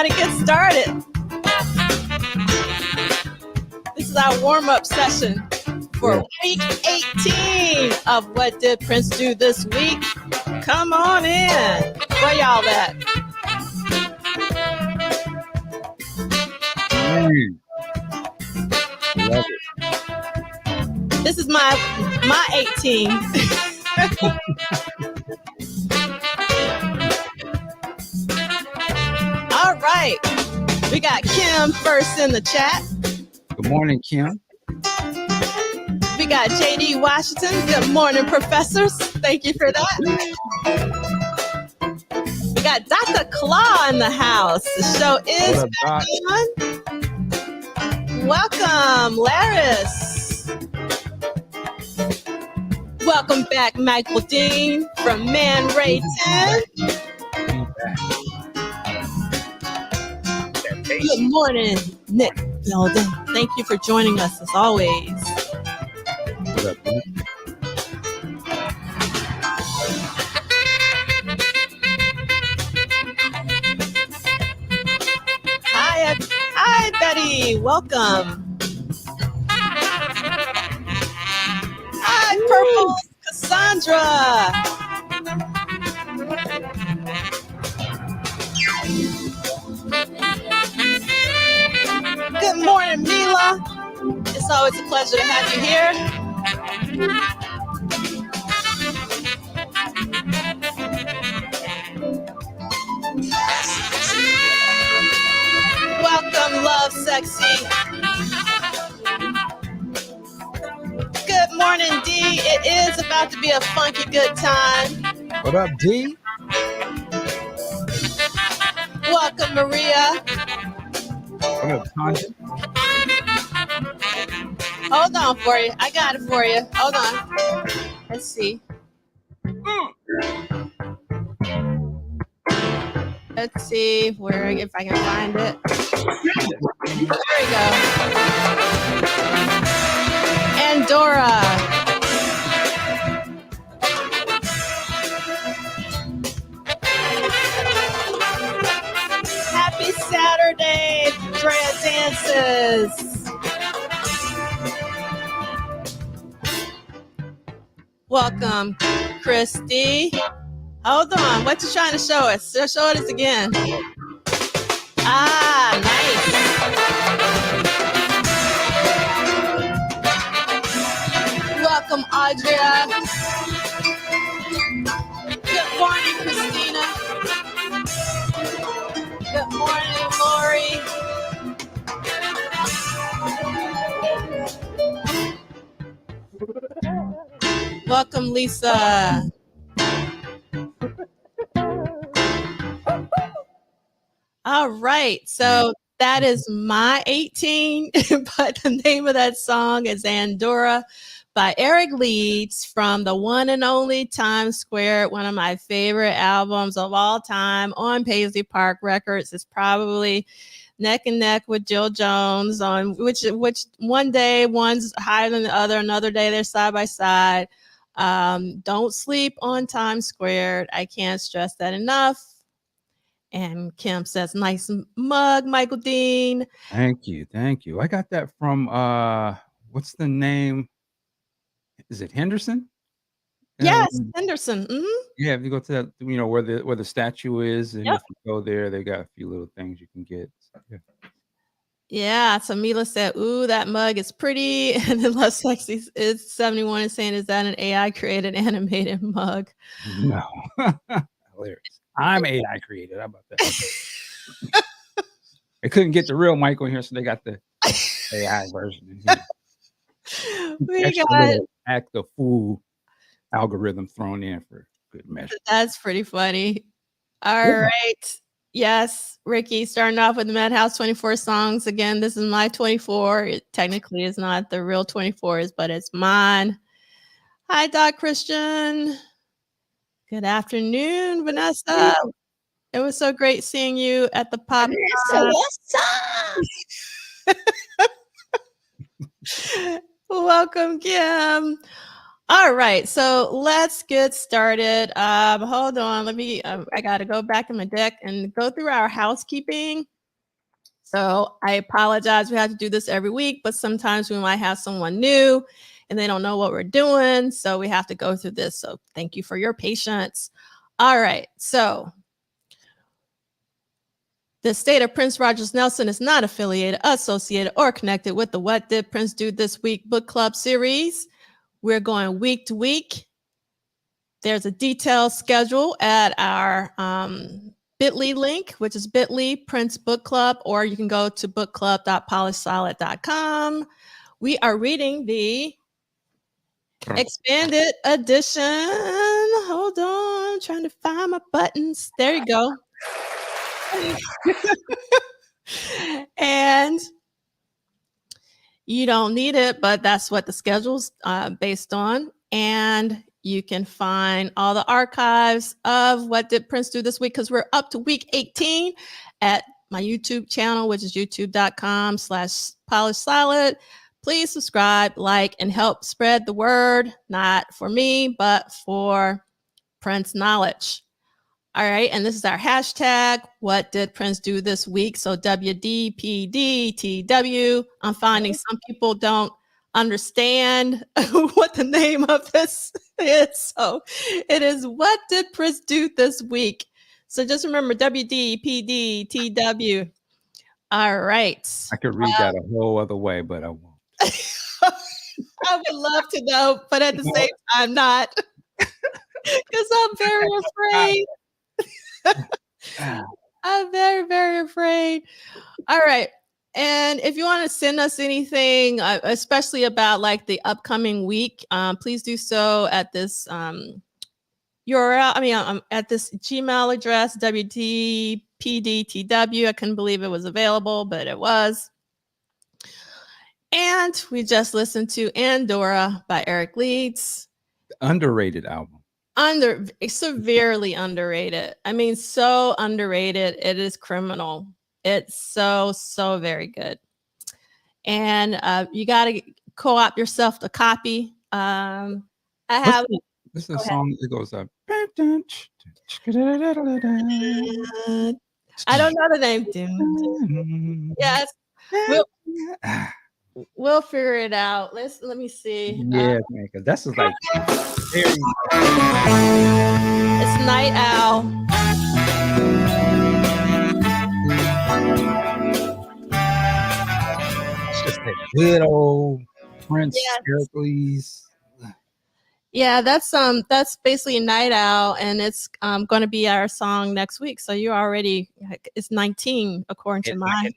gotta get started. This is our warm-up session for week 18 of What Did Prince Do This Week? Come on in. Where y'all at? Love it. This is my 18. All right. We got Kim first in the chat. Good morning, Kim. We got JD Washington. Good morning, professors. Thank you for that. We got Dr. Claw in the house. The show is back on. Welcome, Laris. Welcome back, Michael Dean from Man Ray 10. Good morning, Nick Belden. Thank you for joining us as always. What up, man? Hi, Betty. Welcome. Hi, Purple Cassandra. Good morning, Mila. It's always a pleasure to have you here. Welcome, Love Sexy. Good morning, D. It is about to be a funky good time. What up, D? Welcome, Maria. What up, Tanya? Hold on for you. I got it for you. Hold on. Let's see. Let's see if I can find it. There we go. Andorra. Happy Saturday, Drea Dances. Welcome, Christy. Hold on. What you trying to show us? Show us again. Ah, nice. Welcome, Audria. Good morning, Christina. Good morning, Lori. Welcome, Lisa. All right. So that is my 18, but the name of that song is Andorra by Eric Leeds from the one and only Times Square, one of my favorite albums of all time on Paisley Park Records. It's probably neck and neck with Jill Jones on which one day one's higher than the other, another day they're side by side. Don't sleep on Times Square. I can't stress that enough. And Kim says, nice mug, Michael Dean. Thank you. I got that from what's the name? Is it Henderson? Yes, Henderson. Mm-hmm. Yeah, if you go to that, where the statue is, and if you go there, they got a few little things you can get. So, yeah. So Mila said, ooh, that mug is pretty. And then Love Sexy is 71 and saying, is that an AI created animated mug? No. Hilarious. I'm AI created. How about that? They couldn't get the real Michael in here, so they got the AI version in here. We got act the fool algorithm thrown in for good measure. That's pretty funny. All right. Yes, Ricky, starting off with the Madhouse 24 songs. Again, this is my 24. It technically is not the real 24s, but it's mine. Hi, Doc Christian. Good afternoon, Vanessa. It was so great seeing you at the pop. Welcome, Kim. All right, so let's get started. Hold on, let me. I got to go back in my deck and go through our housekeeping. So I apologize. We have to do this every week, but sometimes we might have someone new and they don't know what we're doing. So we have to go through this. So thank you for your patience. All right. So the state of Prince Rogers Nelson is not affiliated, associated, or connected with the What Did Prince Do This Week book club series. We're going week to week. There's a detailed schedule at our bit.ly link, which is bit.ly Prince Book Club, or you can go to bookclub.polissolid.com. We are reading the expanded edition. Hold on, trying to find my buttons. There you go. And you don't need it, but that's what the schedule's based on. And you can find all the archives of What Did Prince Do This Week, because we're up to week 18 at my YouTube channel, which is youtube.com/polissolid. Please subscribe, like, and help spread the word, not for me, but for Prince knowledge. All right, and this is our hashtag, What Did Prince Do This Week? So WDPDTW. I'm finding some people don't understand what the name of this is. So it is What Did Prince Do This Week? So just remember WDPDTW. All right. I could read that a whole other way, but I won't. I would love to know, but at the same time, not. Because I'm very afraid. I'm very, very afraid. All right. And if you want to send us anything, especially about like the upcoming week, please do so at this URL. I mean, at this Gmail address, WDPDTW. I couldn't believe it was available, but it was. And we just listened to Andorra by Eric Leeds. Underrated album. Severely underrated. I mean, so underrated. It is criminal. It's so very good. And you got to co-op yourself a copy. I have. This is a song that goes up. I don't know the name. Yes. We'll figure it out. Let me see. Yeah, man, because that's just like very. It's Night Owl. It's just a good old Prince Eric Leeds. Yeah, that's basically Night Owl, and it's going to be our song next week. So you already, it's 19 according to mine.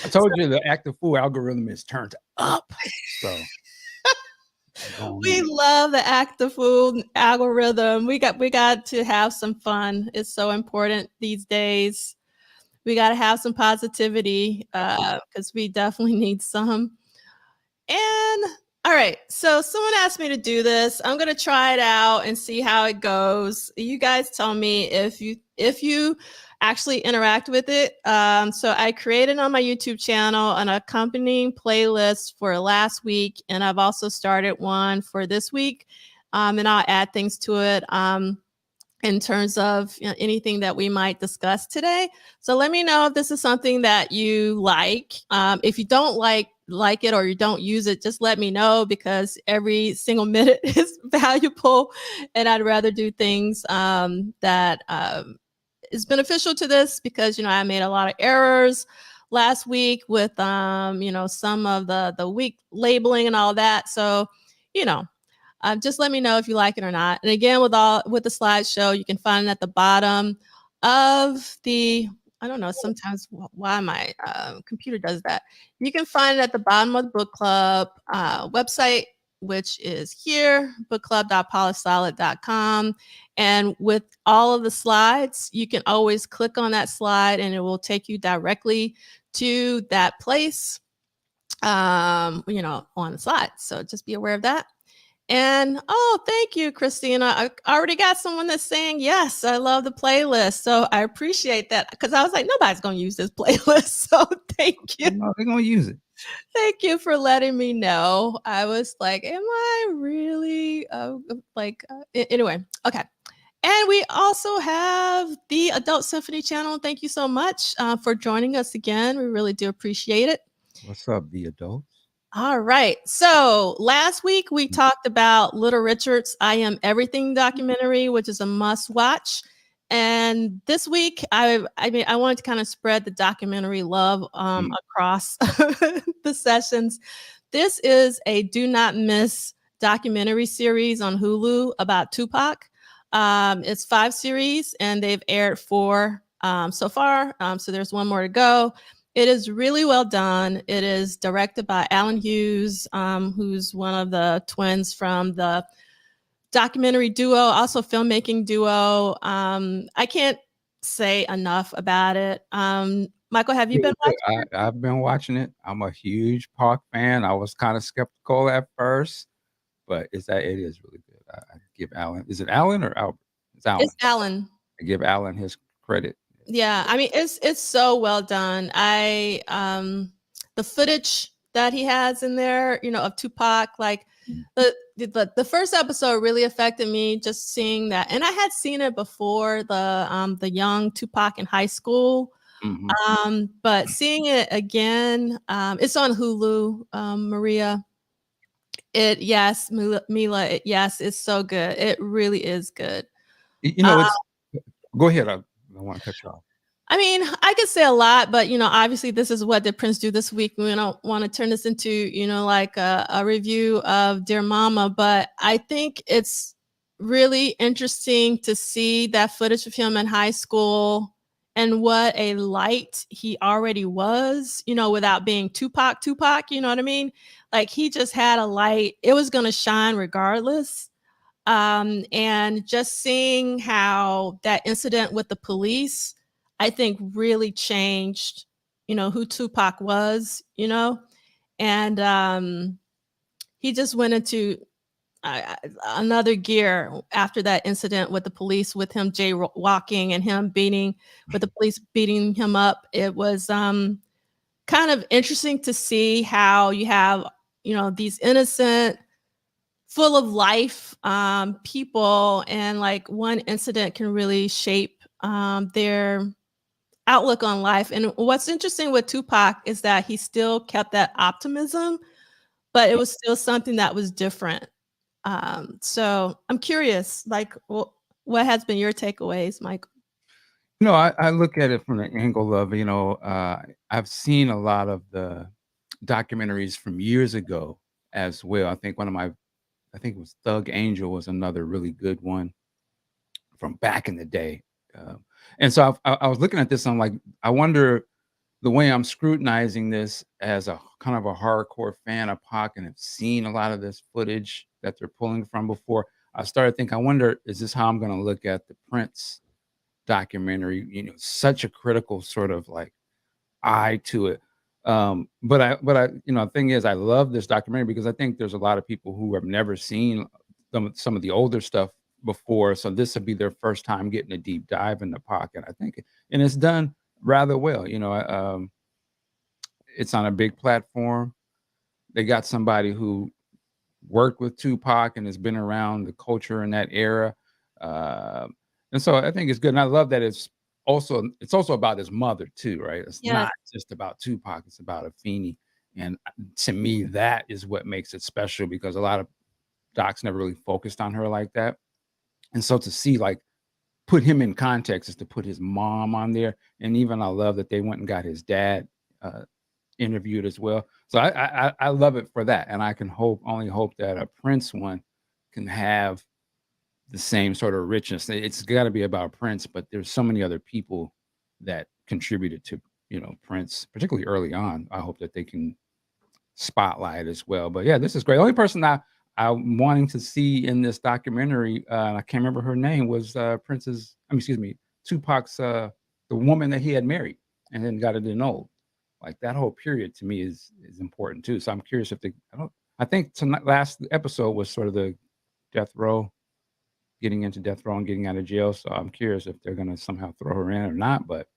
I told you the active fool algorithm is turned up. So we love the active fool algorithm. We got to have some fun. It's so important these days. We got to have some positivity because we definitely need some. And all right, so someone asked me to do this. I'm going to try it out and see how it goes. You guys tell me if you actually interact with it. So I created on my YouTube channel an accompanying playlist for last week, and I've also started one for this week, and I'll add things to it in terms of anything that we might discuss today. So let me know if this is something that you like. If you don't like it or you don't use it, just let me know, because every single minute is valuable, and I'd rather do things that is beneficial to this, because I made a lot of errors last week with some of the week labeling and all that. So just let me know if you like it or not. And again, with the slideshow, you can find it at the bottom of the. I don't know. Sometimes why my computer does that. You can find it at the bottom of the book club website, which is here, bookclub.polissolid.com. And with all of the slides, you can always click on that slide and it will take you directly to that place, on the slide. So just be aware of that. And thank you, Christina. I already got someone that's saying, yes, I love the playlist. So I appreciate that, because I was like, nobody's going to use this playlist. So thank you. No, they're going to use it. Thank you for letting me know. I was like, am I really anyway, okay. And we also have the Adult Symphony channel. Thank you so much for joining us again. We really do appreciate it. What's up, the adults? All right. So last week we talked about Little Richard's I Am Everything documentary, which is a must watch. And this week, I wanted to kind of spread the documentary love Mm. across the sessions. This is a do not miss documentary series on Hulu about Tupac. It's 5 series, and they've aired 4 so far. So there's one more to go. It is really well done. It is directed by Alan Hughes, who's one of the twins from the documentary duo, also filmmaking duo. I can't say enough about it. Michael, have you been Really good. watching it? I've been watching it. I'm a huge Park fan. I was kind of skeptical at first, but it is really good. I give Alan. Is it Alan or Albert? It's It's Alan. Alan. I give Alan his credit. Yeah, I mean it's so well done. I the footage that he has in there, of Tupac, like Mm. the first episode really affected me just seeing that. And I had seen it before the young Tupac in high school. Mhm. But seeing it again, it's on Hulu, Maria. Mila, yes, it's so good. It really is good. Uh, It's go ahead. I don't want to cut you off. I mean, I could say a lot, but obviously, this is what did Prince do this week. We don't want to turn this into, like a review of Dear Mama, but I think it's really interesting to see that footage of him in high school and what a light he already was, without being Tupac, you know what I mean? Like he just had a light, it was going to shine regardless. And just seeing how that incident with the police, I think really changed, who Tupac was, and he just went into uh, another gear after that incident with the police, with him jaywalking and him with the police beating him up. It was kind of interesting to see how you have, these innocent, full of life people, and like one incident can really shape their outlook on life. And what's interesting with Tupac is that he still kept that optimism, but it was still something that was different. So I'm curious, like, what has been your takeaways, Michael? I look at it from the angle of, I've seen a lot of the documentaries from years ago as well. I think it was Thug Angel was another really good one from back in the day. And so I was looking at this. I'm like, I wonder the way I'm scrutinizing this as a kind of a hardcore fan of Pac and have seen a lot of this footage that they're pulling from before. I started thinking, I wonder, is this how I'm going to look at the Prince documentary? Such a critical sort of like eye to it. The thing is, I love this documentary because I think there's a lot of people who have never seen some of the older stuff before. So this would be their first time getting a deep dive in the pocket, I think. And it's done rather well. It's on a big platform. They got somebody who worked with Tupac and has been around the culture in that era. Uh, and so I think it's good. And I love that it's also about his mother too, right? It's Yes. not just about Tupac, it's about Afeni. And to me, that is what makes it special because a lot of docs never really focused on her like that. And so to see like put him in context is to put his mom on there. And even I love that they went and got his dad interviewed as well. So I love it for that, and I can only hope that a Prince one can have the same sort of richness. It's got to be about Prince, but there's so many other people that contributed to Prince, particularly early on. I hope that they can spotlight as well. But yeah, this is great. The only person I'm wanting to see in this documentary, I can't remember her name, was Tupac's the woman that he had married and then got it annulled. Like that whole period to me is important too. So I'm curious if I think tonight last episode was sort of the death row, getting into death row and getting out of jail. So I'm curious if they're gonna somehow throw her in or not. But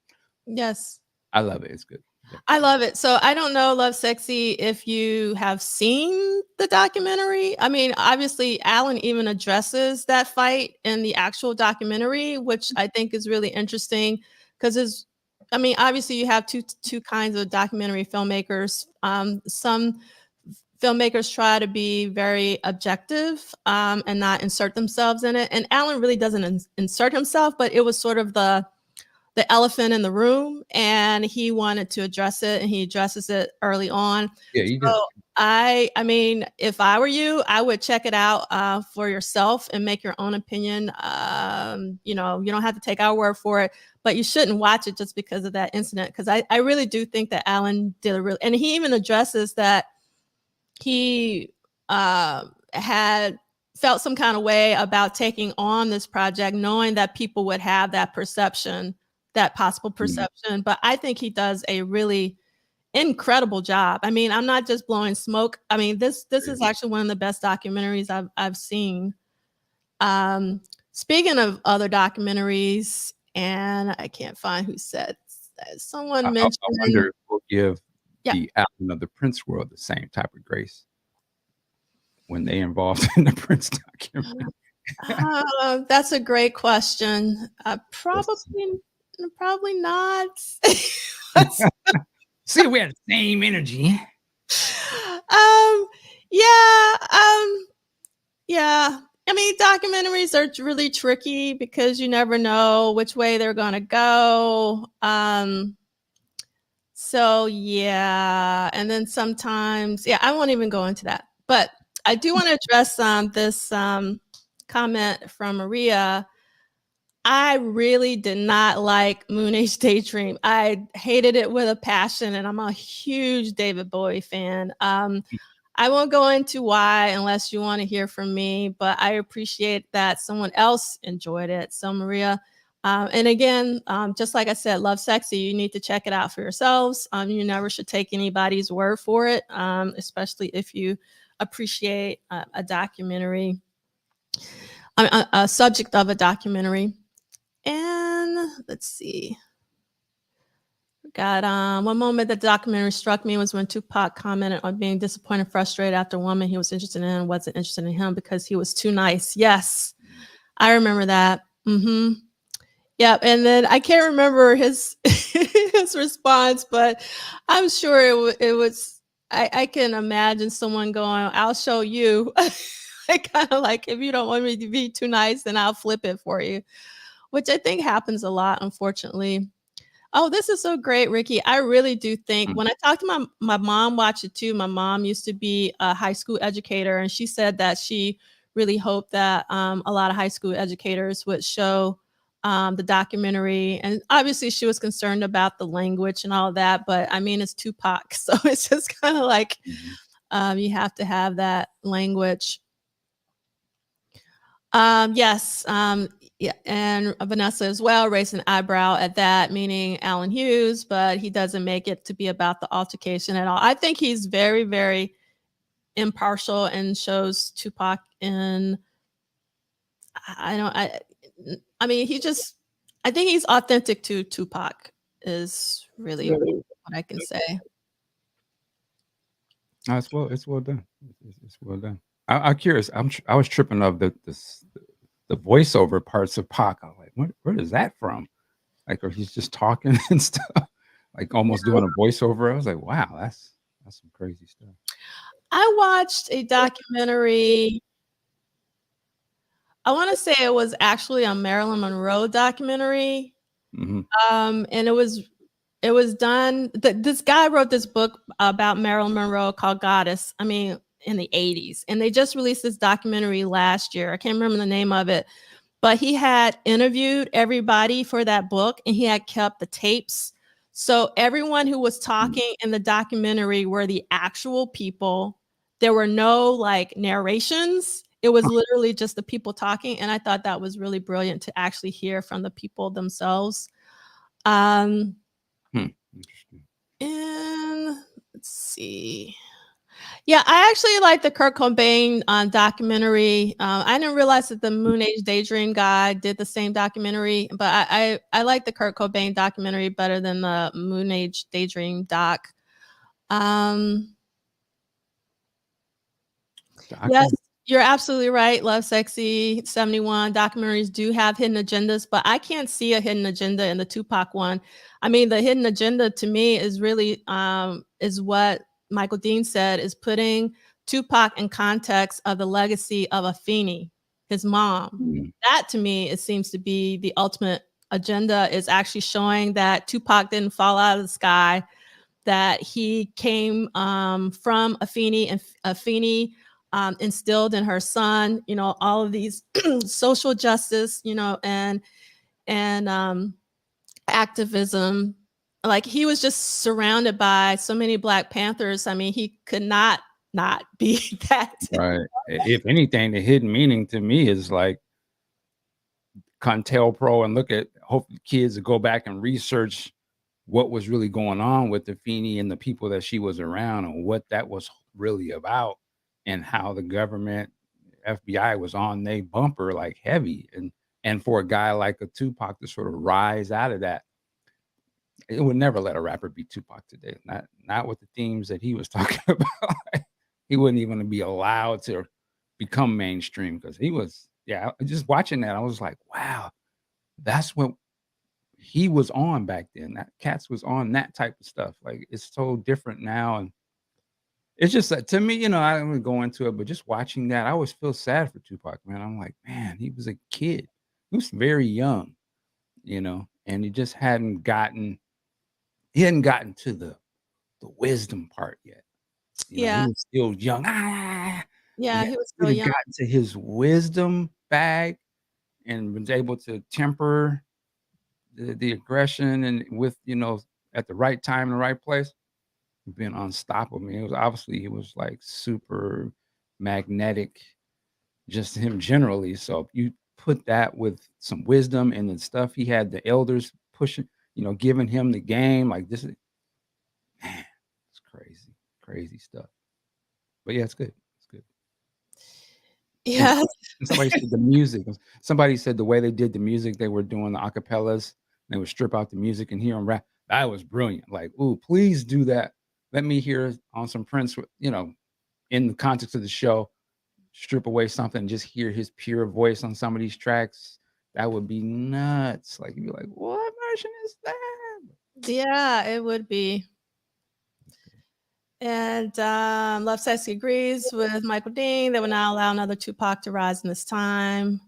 Yes. I love it. It's good. Yeah. I love it. So I don't know, Love Sexy, if you have seen the documentary. I mean, obviously, Alan even addresses that fight in the actual documentary, which I think is really interesting because I mean, obviously, you have two kinds of documentary filmmakers. Some filmmakers try to be very objective and not insert themselves in it. And Alan really doesn't insert himself, but it was sort of the elephant in the room, and he wanted to address it, and he addresses it early on. Yeah, he does. So I mean, if I were you, I would check it out for yourself and make your own opinion. You know, you don't have to take our word for it, but you shouldn't watch it just because of that incident. Because I really do think that Alan did a really, and he even addresses that he had felt some kind of way about taking on this project, knowing that people would have that perception, that possible Mhm. perception. But I think he does a really incredible job. I mean, I'm not just blowing smoke. I mean, this Yeah. is actually one of the best documentaries I've seen. Um, Speaking of other documentaries, and I can't find who said someone I mentioned, wonder if we'll give yeah. the Alan of the Prince world the same type of grace when they involved in the Prince documentary. That's a great question. Yes. Probably not. Let's- See, we had the same energy. um, yeah, yeah. I mean, documentaries are really tricky because you never know which way they're gonna go. So yeah, and then sometimes, yeah, I won't even go into that. But I do want to address this comment from Maria. I really did not like Moon Age Daydream. I hated it with a passion, and I'm a huge David Bowie fan. I won't go into why unless you want to hear from me, but I appreciate that someone else enjoyed it. So, Maria, and again, just like I said, Love Sexy, you need to check it out for yourselves. You never should take anybody's word for it, especially if you appreciate a documentary, a subject of a documentary. And let's see. Got one moment that the documentary struck me was when Tupac commented on being disappointed and frustrated after a woman he was interested in wasn't interested in him because he was too nice. Yes, I remember that. Mm-hmm. Yep. And then I can't remember his his response, but I'm sure it was. I can imagine someone going, "I'll show you." Kind of like, if you don't want me to be too nice, then I'll flip it for you, which I think happens a lot, unfortunately. Oh, this is so great, Ricky. I really do think Mm. when I talked to my mom watched it too. My mom used to be a high school educator, and she said that she really hoped that a lot of high school educators would show the documentary. And obviously, she was concerned about the language and all that. But I mean, it's Tupac, so it's just kind of like Mhm. you have to have that language. Yes, yeah, and Vanessa as well raised an eyebrow at that, meaning Alan Hughes, but he doesn't make it to be about the altercation at all. I think he's very, very impartial and shows Tupac in. I don't. I mean, he just. I think he's authentic to Tupac. Is really what I can say. No, it's well done. It's well done. I'm curious. I was tripping of the voiceover parts of Pac. I was like, where is that from? Like, or he's just talking and stuff, like almost doing a voiceover. I was like, wow, that's some crazy stuff. I watched a documentary. I want to say it was actually a Marilyn Monroe documentary. Hmm. And it was done. This guy wrote this book about Marilyn Monroe called Goddess. I mean, in the 80s, and they just released this documentary last year. I can't remember the name of it, but he had interviewed everybody for that book, and he had kept the tapes. So everyone who was talking in the documentary were the actual people. There were no like narrations. It was literally just the people talking, and I thought that was really brilliant to actually hear from the people themselves. Um, Hmm. Interesting. and let's see. Yeah, I actually like the Kurt Cobain, documentary. I didn't realize that the Moon Age Daydream guy did the same documentary, but I like the Kurt Cobain documentary better than the Moon Age Daydream doc. Um, yes, Okay. you're absolutely right. Love Sexy, 71 documentaries do have hidden agendas, but I can't see a hidden agenda in the Tupac one. I mean, the hidden agenda to me is really is what Michael Dean said is putting Tupac in context of the legacy of Afeni, his mom. Mm, That to me, it seems to be the ultimate agenda is actually showing that Tupac didn't fall out of the sky, that he came from Afeni, and Afeni instilled in her son, all of these social justice, and activism. Like he was just surrounded by so many Black Panthers. I mean, he could not be that. right. If anything, the hidden meaning to me is like CONTELPRO and look at hope the kids to go back and research what was really going on with the Feeney and the people that she was around and what that was really about and how the government FBI was on their bumper like heavy and for a guy like a Tupac to sort of rise out of that, it would never let a rapper be Tupac today. Not with the themes that he was talking about. He wouldn't even be allowed to become mainstream because he was, yeah, just watching that, I was like, wow, that's what he was on back then. That Cats was on that type of stuff. Like it's so different now. And it's just like to me, I don't wanna go into it, but just watching that, I always feel sad for Tupac, man. I'm like, man, he was a kid. He was very young, and he hadn't gotten to the wisdom part yet. He Yeah, was still young. Ah, yeah, yeah, he was he'd so have young. gotten to his wisdom bag and was able to temper the aggression and with, at the right time in the right place, been unstoppable. I mean, he was like super magnetic, just him generally. So if you put that with some wisdom and the stuff he had the elders pushing, giving him the game, like this is man, it's crazy, crazy stuff. But yeah, it's good. It's good. And Yeah, and somebody said the music. Somebody said the way they did the music, they were doing the acapellas. They would strip out the music and hear them rap. That was brilliant. Like, ooh, please do that. Let me hear on some Prince, in the context of the show, strip away something and just hear his pure voice on some of these tracks. That would be nuts. Like you'd be like, what version is that? yeah, it would be. And Love Sexy agrees with Michael Dean. They will not allow another Tupac to rise in this time.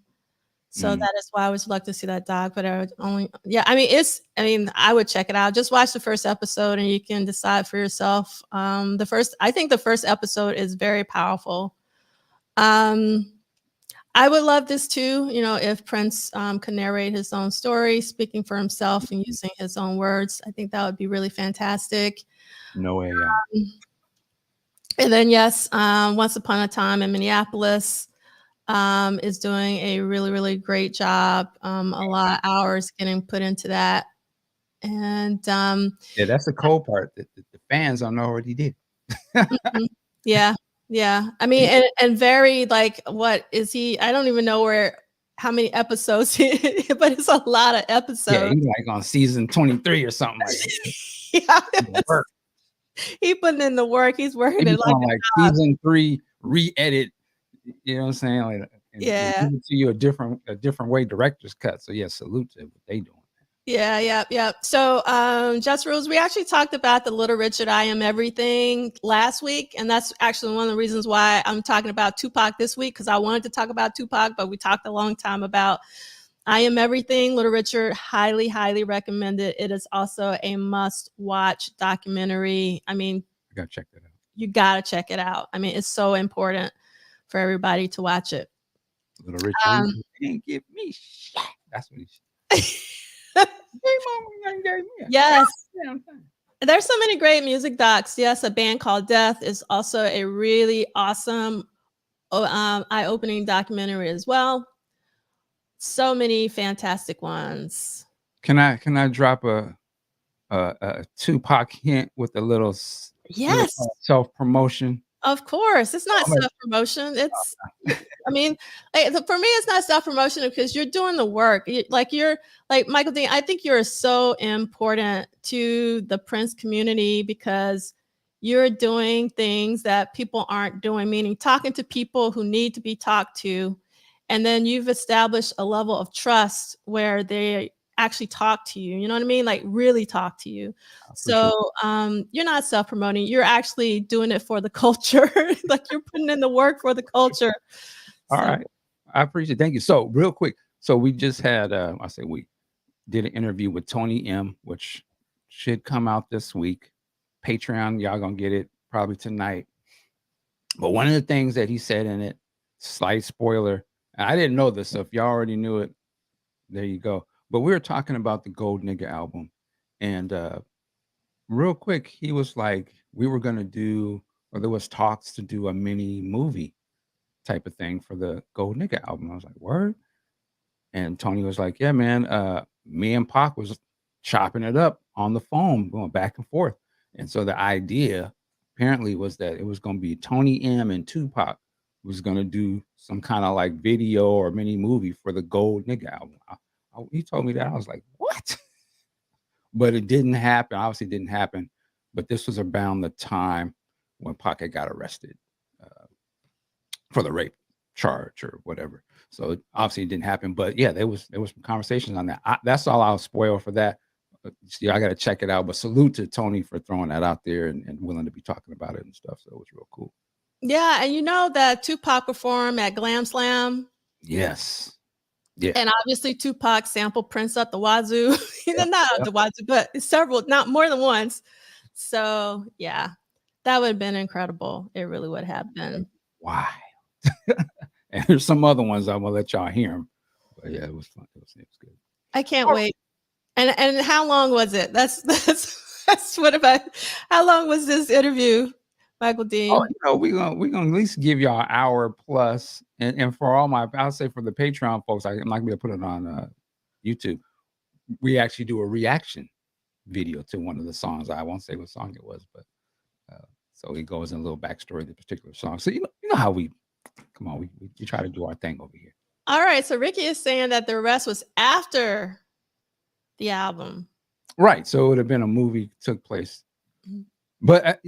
So Mm, that is why I always love to see that doc, but I would only yeah, I would check it out. Just watch the first episode and you can decide for yourself. I think the first episode is very powerful. Um, I would love this too, if Prince could narrate his own story, speaking for himself and using his own words. I think that would be really fantastic. no AI. And then, yes, Once Upon a Time in Minneapolis is doing a really, really great job. A lot of hours getting put into that. And Yeah, that's the cold part. The fans don't know what he did. mhm, yeah, yeah. I mean, and very like, what is he? I don't even know how many episodes, but it's a lot of Yeah, episodes. he's like on season 23 or something like Yeah, work. he putting in the work. He's working Maybe it like on like a job. season 3 re-edit, you know what I'm saying? Like, and Yeah. give it to you a different way director's cut. So yeah, salute to what they doing. Yeah, yeah, yeah. So, Just Rules, we actually talked about the Little Richard I Am Everything last week. And that's actually one of the reasons why I'm talking about Tupac this week, because I wanted to talk about Tupac, but we talked a long time about I Am Everything. Little Richard, highly, highly recommended. It is also a must watch documentary. I mean, I gotta check that out. you got to check it out. I mean, it's so important for everybody to watch it. Little Rich, you Um, ain't give me shit. That's what he said. Hey mama, you ain't gave me a yes. goddamn thing. There's so many great music docs. Yes, A Band Called Death is also a really awesome, eye-opening documentary as well. So many fantastic ones. Can I drop a Tupac hint with a little Yes. self promotion? Of course, it's not I'm like, self-promotion, it's I mean, for me, it's not self-promotion because you're doing the work. You're like Michael Dean, I think you're so important to the Prince community because you're doing things that people aren't doing, meaning talking to people who need to be talked to. And then you've established a level of trust where they actually talk to you. You know what I mean? Like really talk to you. I appreciate So you're not self-promoting, you're actually doing it for the culture. Like you're putting in the work for the culture. All So right. I appreciate it. Thank you. So real quick. So we just had I say we did an interview with Tony M, which should come out this week. Patreon, y'all gonna get it probably tonight. But one of the things that he said in it, slight spoiler, and I didn't know this, so if y'all already knew it, there you go. But we were talking about the Gold Nigga album, and real quick, he was like, we were gonna do, or there was talks to do a mini movie type of thing for the Gold Nigga album. I was like, word? And Tony was like, yeah, man, me and Pac was chopping it up on the phone, going back and forth. And so the idea apparently was that it was going to be Tony M and Tupac was going to do some kind of like video or mini movie for the Gold Nigga album. He told me that. I was like, what? But it didn't happen. Obviously, it didn't happen. But this was around the time when Pac had got arrested for the rape charge or whatever. So obviously it didn't happen. But yeah, there was some conversations on that. That's all I'll spoil for that. See, I got to check it out. But salute to Tony for throwing that out there and willing to be talking about it and stuff. So it was real cool. yeah, and you know that Tupac performed at Glam Slam. Yes. Yeah. And obviously Tupac sampled Prince up the wazoo. Yep. Not up Yep. the wazoo, but several, not more than once. So yeah, that would have been incredible. It really would have been. Why? And there's some other ones I'm gonna let y'all hear them. But yeah, it was fun. It was good. I can't wait. And how long was it? That's what about how long was this interview, Michael Oh, Dean? we're gonna at least give y'all an hour plus, and for all my, I'll say for the Patreon folks, I'm not gonna be able to put it on YouTube. We actually do a reaction video to one of the songs. I won't say what song it was, but so it goes in a little backstory of the particular song. So you know how we come on, we try to do our thing over here. All right, so Ricky is saying that the arrest was after the album. Right. So it would have been a movie took place. Mhm. But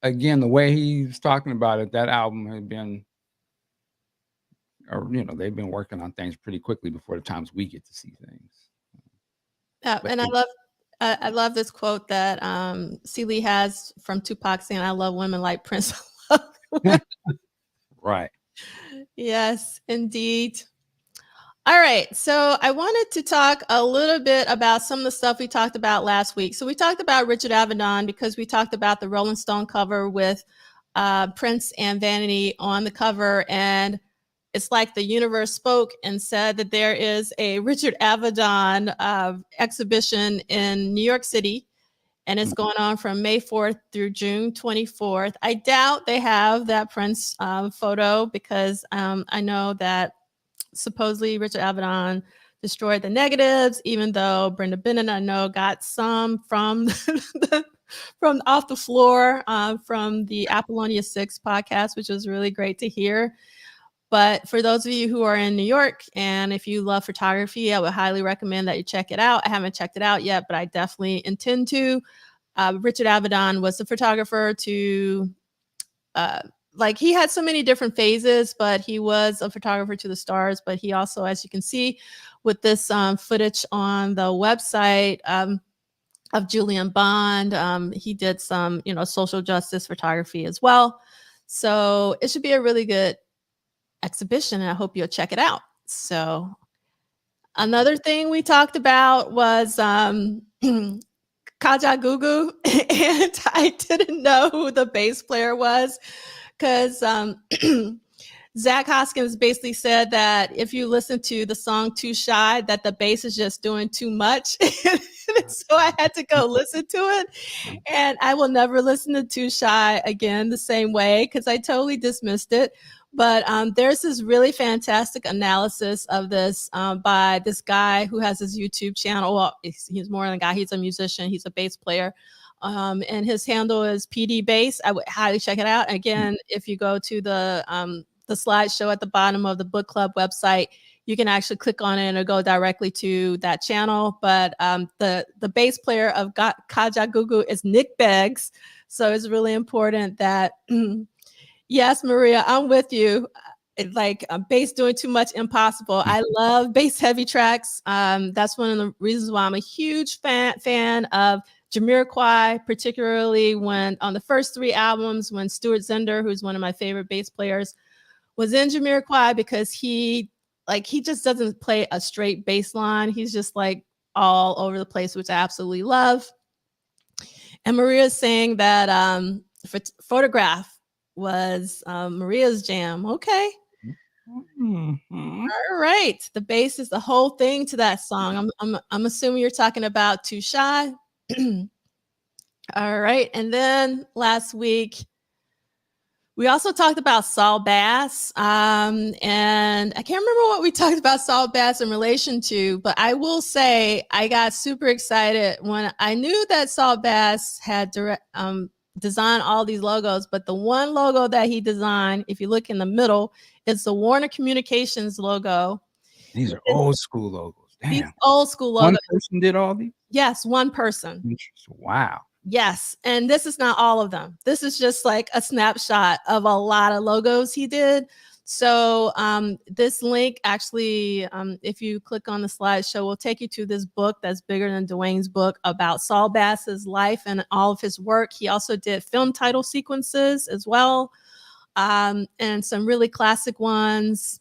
again, the way he was talking about it, that album had been, or they've been working on things pretty quickly before the times we get to see things. And I love this quote that Celie has from Tupac saying, "I love women like Prince." Right. Yes, indeed. All right. So I wanted to talk a little bit about some of the stuff we talked about last week. So we talked about Richard Avedon because we talked about the Rolling Stone cover with Prince and Vanity on the cover. And it's like the universe spoke and said that there is a Richard Avedon exhibition in New York City. And it's going on from May 4th through June 24th. I doubt they have that Prince photo because I know that supposedly Richard Avedon destroyed the negatives, even though Brenda Bennett, I know, got some from from off the floor from the Apollonia 6 podcast, which was really great to hear. But for those of you who are in New York and if you love photography, I would highly recommend that you check it out. I haven't checked it out yet, but I definitely intend to. Richard Avedon was the photographer to like he had so many different phases, but he was a photographer to the stars. But he also, as you can see with this footage on the website of Julian Bond, he did some, social justice photography as well. So it should be a really good exhibition, and I hope you'll check it out. So another thing we talked about was Kaja Gugu, and I didn't know who the bass player was because Zach Hoskins basically said that if you listen to the song Too Shy, that the bass is just doing too much. So I had to go listen to it. And I will never listen to Too Shy again the same way because I totally dismissed it. But there's this really fantastic analysis of this by this guy who has his YouTube channel. Well, he's more than a guy. He's a musician. He's a bass player and his handle is PD Bass. I would highly check it out. Again, if you go to the slideshow at the bottom of the book club website, you can actually click on it and it'll go directly to that channel. But the bass player of Kajagoogoo is Nick Beggs, so it's really important that yes, Maria, I'm with you. Like bass doing too much impossible. I love bass heavy tracks. That's one of the reasons why I'm a huge fan of Jamiroquai, particularly when on the first 3 albums, when Stuart Zender, who's one of my favorite bass players, was in Jamiroquai, because he just doesn't play a straight bass line. He's just like all over the place, which I absolutely love. And Maria's saying that Photograph was Maria's jam. Okay. Mm-hmm. All right. The bass is the whole thing to that song. I'm assuming you're talking about Too Shy. All right. And then last week, we also talked about Saul Bass. And I can't remember what we talked about Saul Bass in relation to, but I will say I got super excited when I knew that Saul Bass had designed all these logos, but the one logo that he designed, if you look in the middle, it's the Warner Communications logo. These are old school logos. Damn. These old school logos. One person did all these? Yes, one person. Wow. Yes. And this is not all of them. This is just like a snapshot of a lot of logos he did. So this link actually, if you click on the slideshow, will take you to this book that's bigger than Dwayne's book about Saul Bass's life and all of his work. He also did film title sequences as well, and some really classic ones,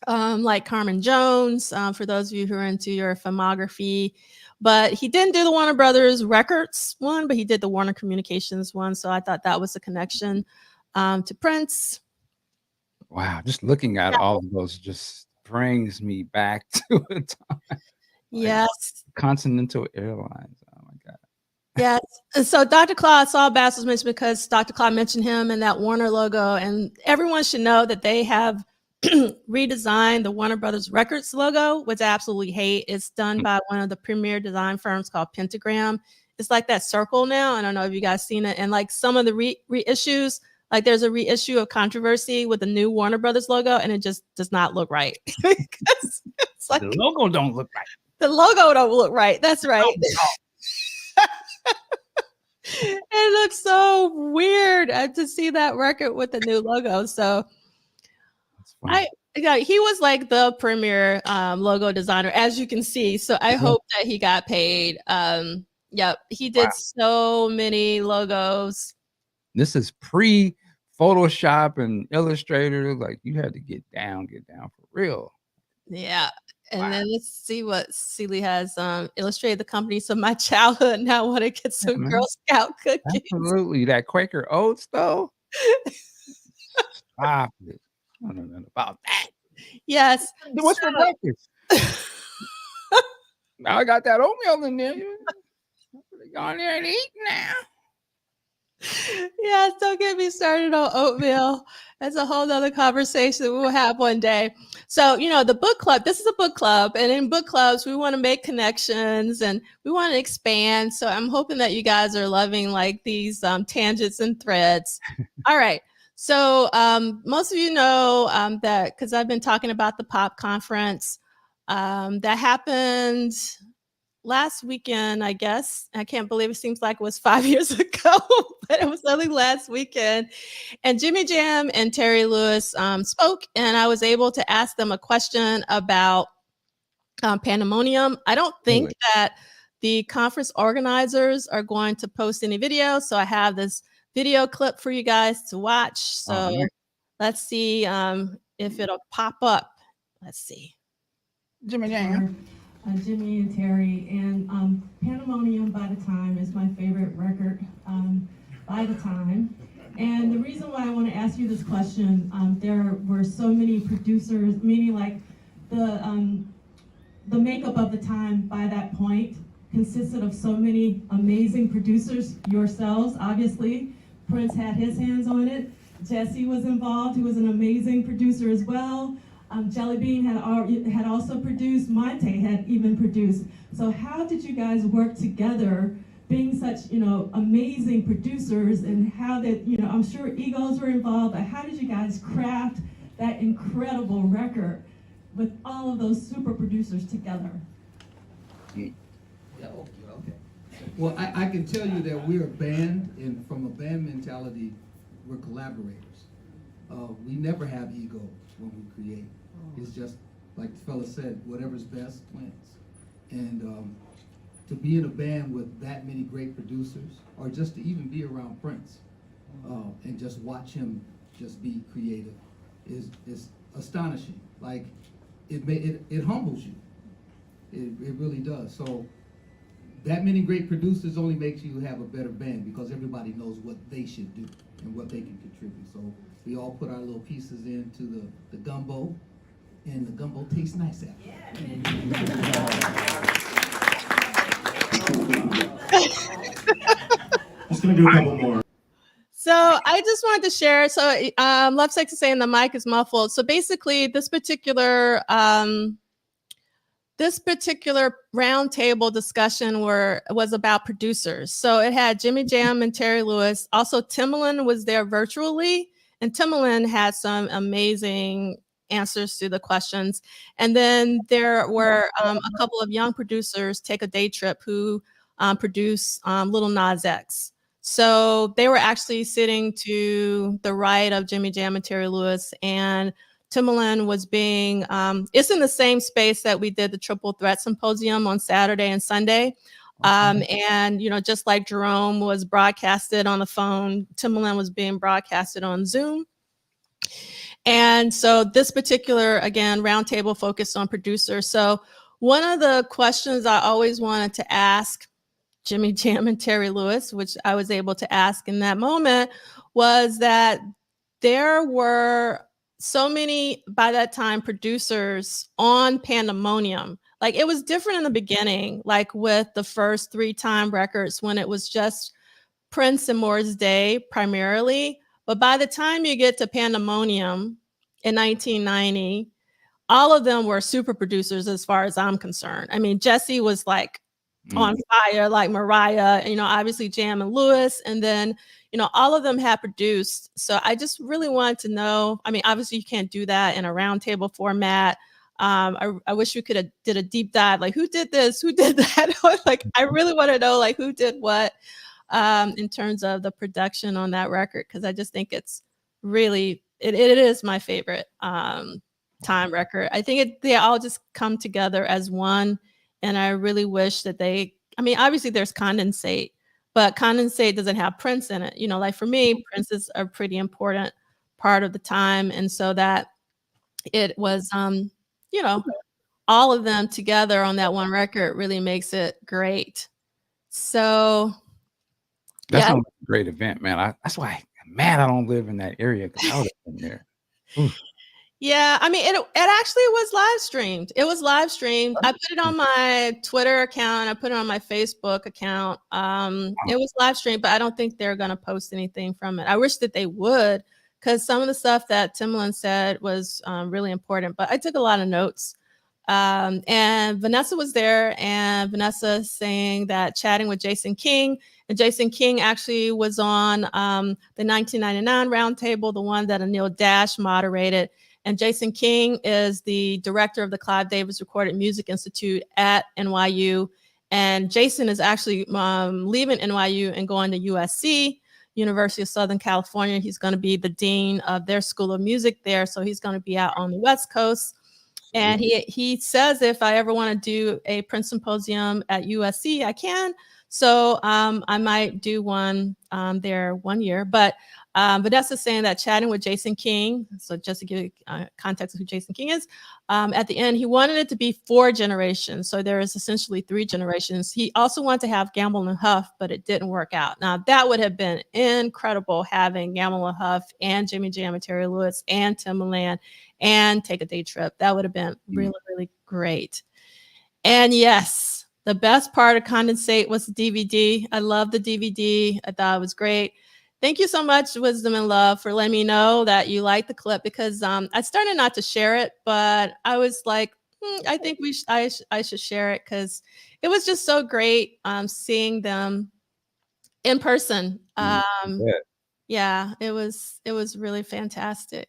like Carmen Jones, for those of you who are into your filmography. But he didn't do the Warner Brothers Records one, but he did the Warner Communications one. So I thought that was a connection to Prince. Wow, just looking at all of those just brings me back to a time. Yes. Continental Airlines. Oh my God. Yes. And so Dr. Claude, Saul Bass was mentioned because Dr. Claude mentioned him in that Warner logo. And everyone should know that they have redesigned the Warner Brothers Records logo, which I absolutely hate. It's done by one of the premier design firms called Pentagram. It's like that circle now. I don't know if you guys seen it. And like some of the reissues, like there's a reissue of Controversy with the new Warner Brothers logo, and it just does not look right. It's like, the logo don't look right. The logo don't look right. That's right. It looks so weird to see that record with the new logo. So he was like the premier logo designer, as you can see. So I hope that he got paid. Yep, he did so many logos. This is pre-Photoshop and Illustrator. Like you had to get down for real. Yeah. And then let's see what Celie has illustrated the companies of my childhood. Now I want to get some Girl Scout cookies. Absolutely. That Quaker Oats, though. Stop it. I don't know about that. Yes. What's for breakfast? Now I got that oatmeal in there. Go in there and eat now. Yes, don't get me started on oatmeal. That's a whole nother conversation that we'll have one day. So, the book club, this is a book club. And in book clubs, we want to make connections and we want to expand. So I'm hoping that you guys are loving like these tangents and threads. All right. So most of you know that because I've been talking about the pop conference that happened last weekend, I guess. I can't believe it seems like it was 5 years ago, but it was only last weekend. And Jimmy Jam and Terry Lewis spoke, and I was able to ask them a question about Pandemonium. I don't think that the conference organizers are going to post any video, so I have this video clip for you guys to watch. So let's see if it'll pop up. Let's see. Jimmy Jam. Jimmy and Terry, and Pandemonium by the Time is my favorite record by the time. And the reason why I want to ask you this question, there were so many producers, meaning like the makeup of the time by that point consisted of so many amazing producers, yourselves, obviously. Prince had his hands on it. Jesse was involved, he was an amazing producer as well. Jelly Bean had also produced, Monte had even produced. So how did you guys work together being such, you know, amazing producers, and how that, you know, I'm sure egos were involved, but how did you guys craft that incredible record with all of those super producers together? Yeah, okay. Well, I can tell you that we're a band, and from a band mentality, we're collaborators. We never have ego when we create. It's just, like the fella said, whatever's best wins. And to be in a band with that many great producers, or just to even be around Prince, and just watch him just be creative, is astonishing. Like, it humbles you. It really does. So that many great producers only makes you have a better band, because everybody knows what they should do and what they can contribute. So we all put our little pieces into the gumbo, and the gumbo tastes nice after. Just gonna do a couple more. So I just wanted to share. So Love, Sex, and Saying the mic is muffled. So basically, this particular roundtable discussion was about producers. So it had Jimmy Jam and Terry Lewis. Also, Timbaland was there virtually, and Timbaland had some amazing answers to the questions. And then there were a couple of young producers, Take a Day Trip, who produced Little Nas X. So they were actually sitting to the right of Jimmy Jam and Terry Lewis, and Timbaland was being, it's in the same space that we did the Triple Threat Symposium on Saturday and Sunday. And, you know, just like Jerome was broadcasted on the phone, Timbaland was being broadcasted on Zoom. And so this particular, again, roundtable focused on producers. So one of the questions I always wanted to ask Jimmy Jam and Terry Lewis, which I was able to ask in that moment, was that there were so many, by that time, producers on Pandemonium. Like, it was different in the beginning, like with the first 3 Time records, when it was just Prince and Morris Day primarily. But by the time you get to Pandemonium in 1990, all of them were super producers as far as I'm concerned. I mean, Jesse was like on fire, like Mariah, you know, obviously Jam and Lewis, and then, you know, all of them had produced. So I just really wanted to know, I mean, obviously you can't do that in a roundtable format. I wish we could have did a deep dive, like who did this, who did that? Like, I really want to know, like, who did what in terms of the production on that record, because I just think it's really, it is my favorite Time record. I think they all just come together as one. And I really wish that I mean, obviously there's Condensate, but Condensate doesn't have Prince in it. You know, like for me, Prince is a pretty important part of the Time. And so that it was, you know, all of them together on that one record really makes it great. So That sounds like a great event, man. That's why I'm mad I don't live in that area, because I would have been there. Oof. Yeah, I mean, it actually was live streamed. It was live streamed. I put it on my Twitter account. I put it on my Facebook account. It was live streamed, but I don't think they're going to post anything from it. I wish that they would, because some of the stuff that Timbaland said was really important. But I took a lot of notes. And Vanessa was there, and Vanessa saying that chatting with Jason King. And Jason King actually was on the 1999 roundtable, the one that Anil Dash moderated. And Jason King is the director of the Clive Davis Recorded Music Institute at NYU. And Jason is actually leaving NYU and going to USC, University of Southern California. He's going to be the dean of their School of Music there. So he's going to be out on the West Coast. And he says if I ever want to do a Prince Symposium at USC, I can. So I might do one there one year. But Vanessa's saying that chatting with Jason King, so just to give you context of who Jason King is, at the end, he wanted it to be 4 generations. So there is essentially 3 generations. He also wanted to have Gamble and Huff, but it didn't work out. Now, that would have been incredible, having Gamble and Huff and Jimmy Jam and Terry Lewis and Timbaland and Take a Day Trip. That would have been really, really great. And yes, the best part of Condensate was the DVD. I love the DVD. I thought it was great. Thank you so much, Wisdom and Love, for letting me know that you liked the clip, because I started not to share it, but I was like, I think I should share it, because it was just so great seeing them in person. Yeah. Yeah, it was really fantastic.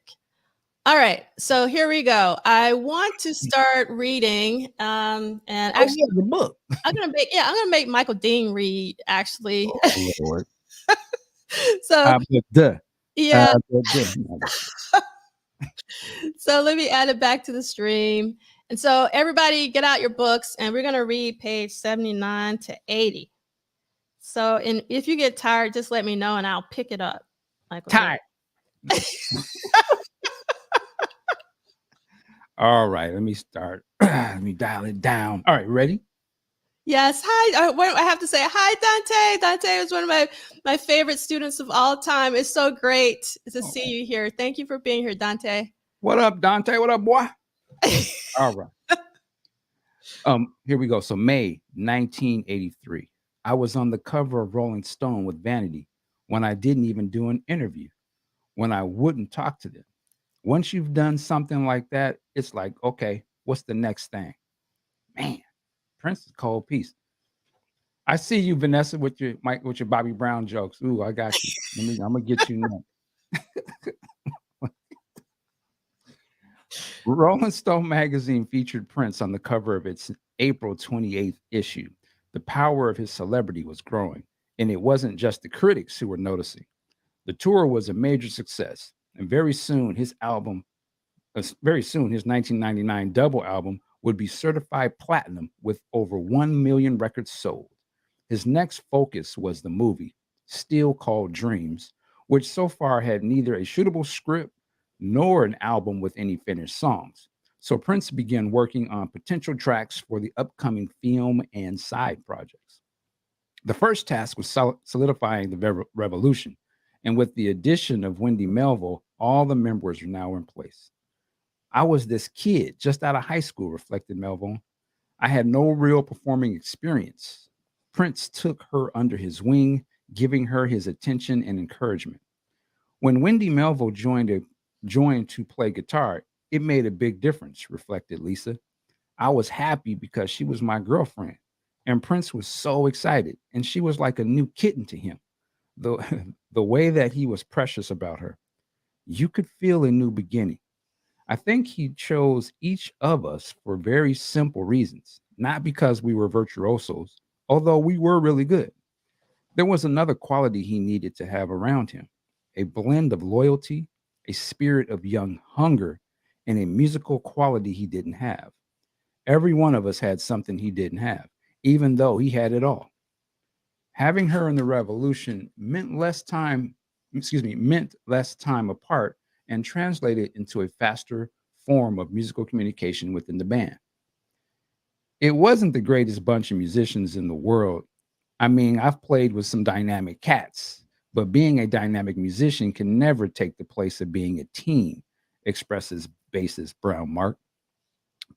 All right, so here we go. I want to start reading, and Oh, actually, yeah, the book. I'm gonna make Michael Dean read. Actually, Oh, Lord. so But the. yeah, The. so let me add it back to the stream. And so everybody, get out your books, and we're gonna read page 79 to 80. So, and if you get tired, just let me know, and I'll pick it up. Michael Dean. Tie. All right, let me start. Let me dial it down. All right, ready? Yes. Hi. I have to say hi, Dante. Dante is one of my favorite students of all time. It's so great to see you here. Thank you for being here, Dante. What up, Dante? What up, boy? All right. Here we go. So May 1983. I was on the cover of Rolling Stone with Vanity when I didn't even do an interview, when I wouldn't talk to them. Once you've done something like that, it's like, okay, what's the next thing? Man, Prince is cold piece. I see you, Vanessa, with your Mike, with your Bobby Brown jokes. Ooh, I got you. I'm gonna get you next. Rolling Stone magazine featured Prince on the cover of its April 28th issue. The power of his celebrity was growing, and it wasn't just the critics who were noticing. The tour was a major success, and very soon his 1999 double album would be certified platinum with over 1 million records sold. His next focus was the movie, still called Dreams, which so far had neither a shootable script nor an album with any finished songs. So Prince began working on potential tracks for the upcoming film and side projects. The first task was solidifying the revolution, and with the addition of Wendy Melville, all the members are now in place. I was this kid just out of high school, reflected Melville. I had no real performing experience. Prince took her under his wing, giving her his attention and encouragement. When Wendy Melville joined to play guitar, it made a big difference, reflected Lisa. I was happy because she was my girlfriend, and Prince was so excited, and she was like a new kitten to him. The, the way that he was precious about her, you could feel a new beginning. I think he chose each of us for very simple reasons, not because we were virtuosos, although we were really good. There was another quality he needed to have around him, a blend of loyalty, a spirit of young hunger, and a musical quality he didn't have. Every one of us had something he didn't have, even though he had it all. Having her in the revolution meant less time apart and translated into a faster form of musical communication within the band. It wasn't the greatest bunch of musicians in the world. I mean, I've played with some dynamic cats, but being a dynamic musician can never take the place of being a team, expresses bassist Brown Mark.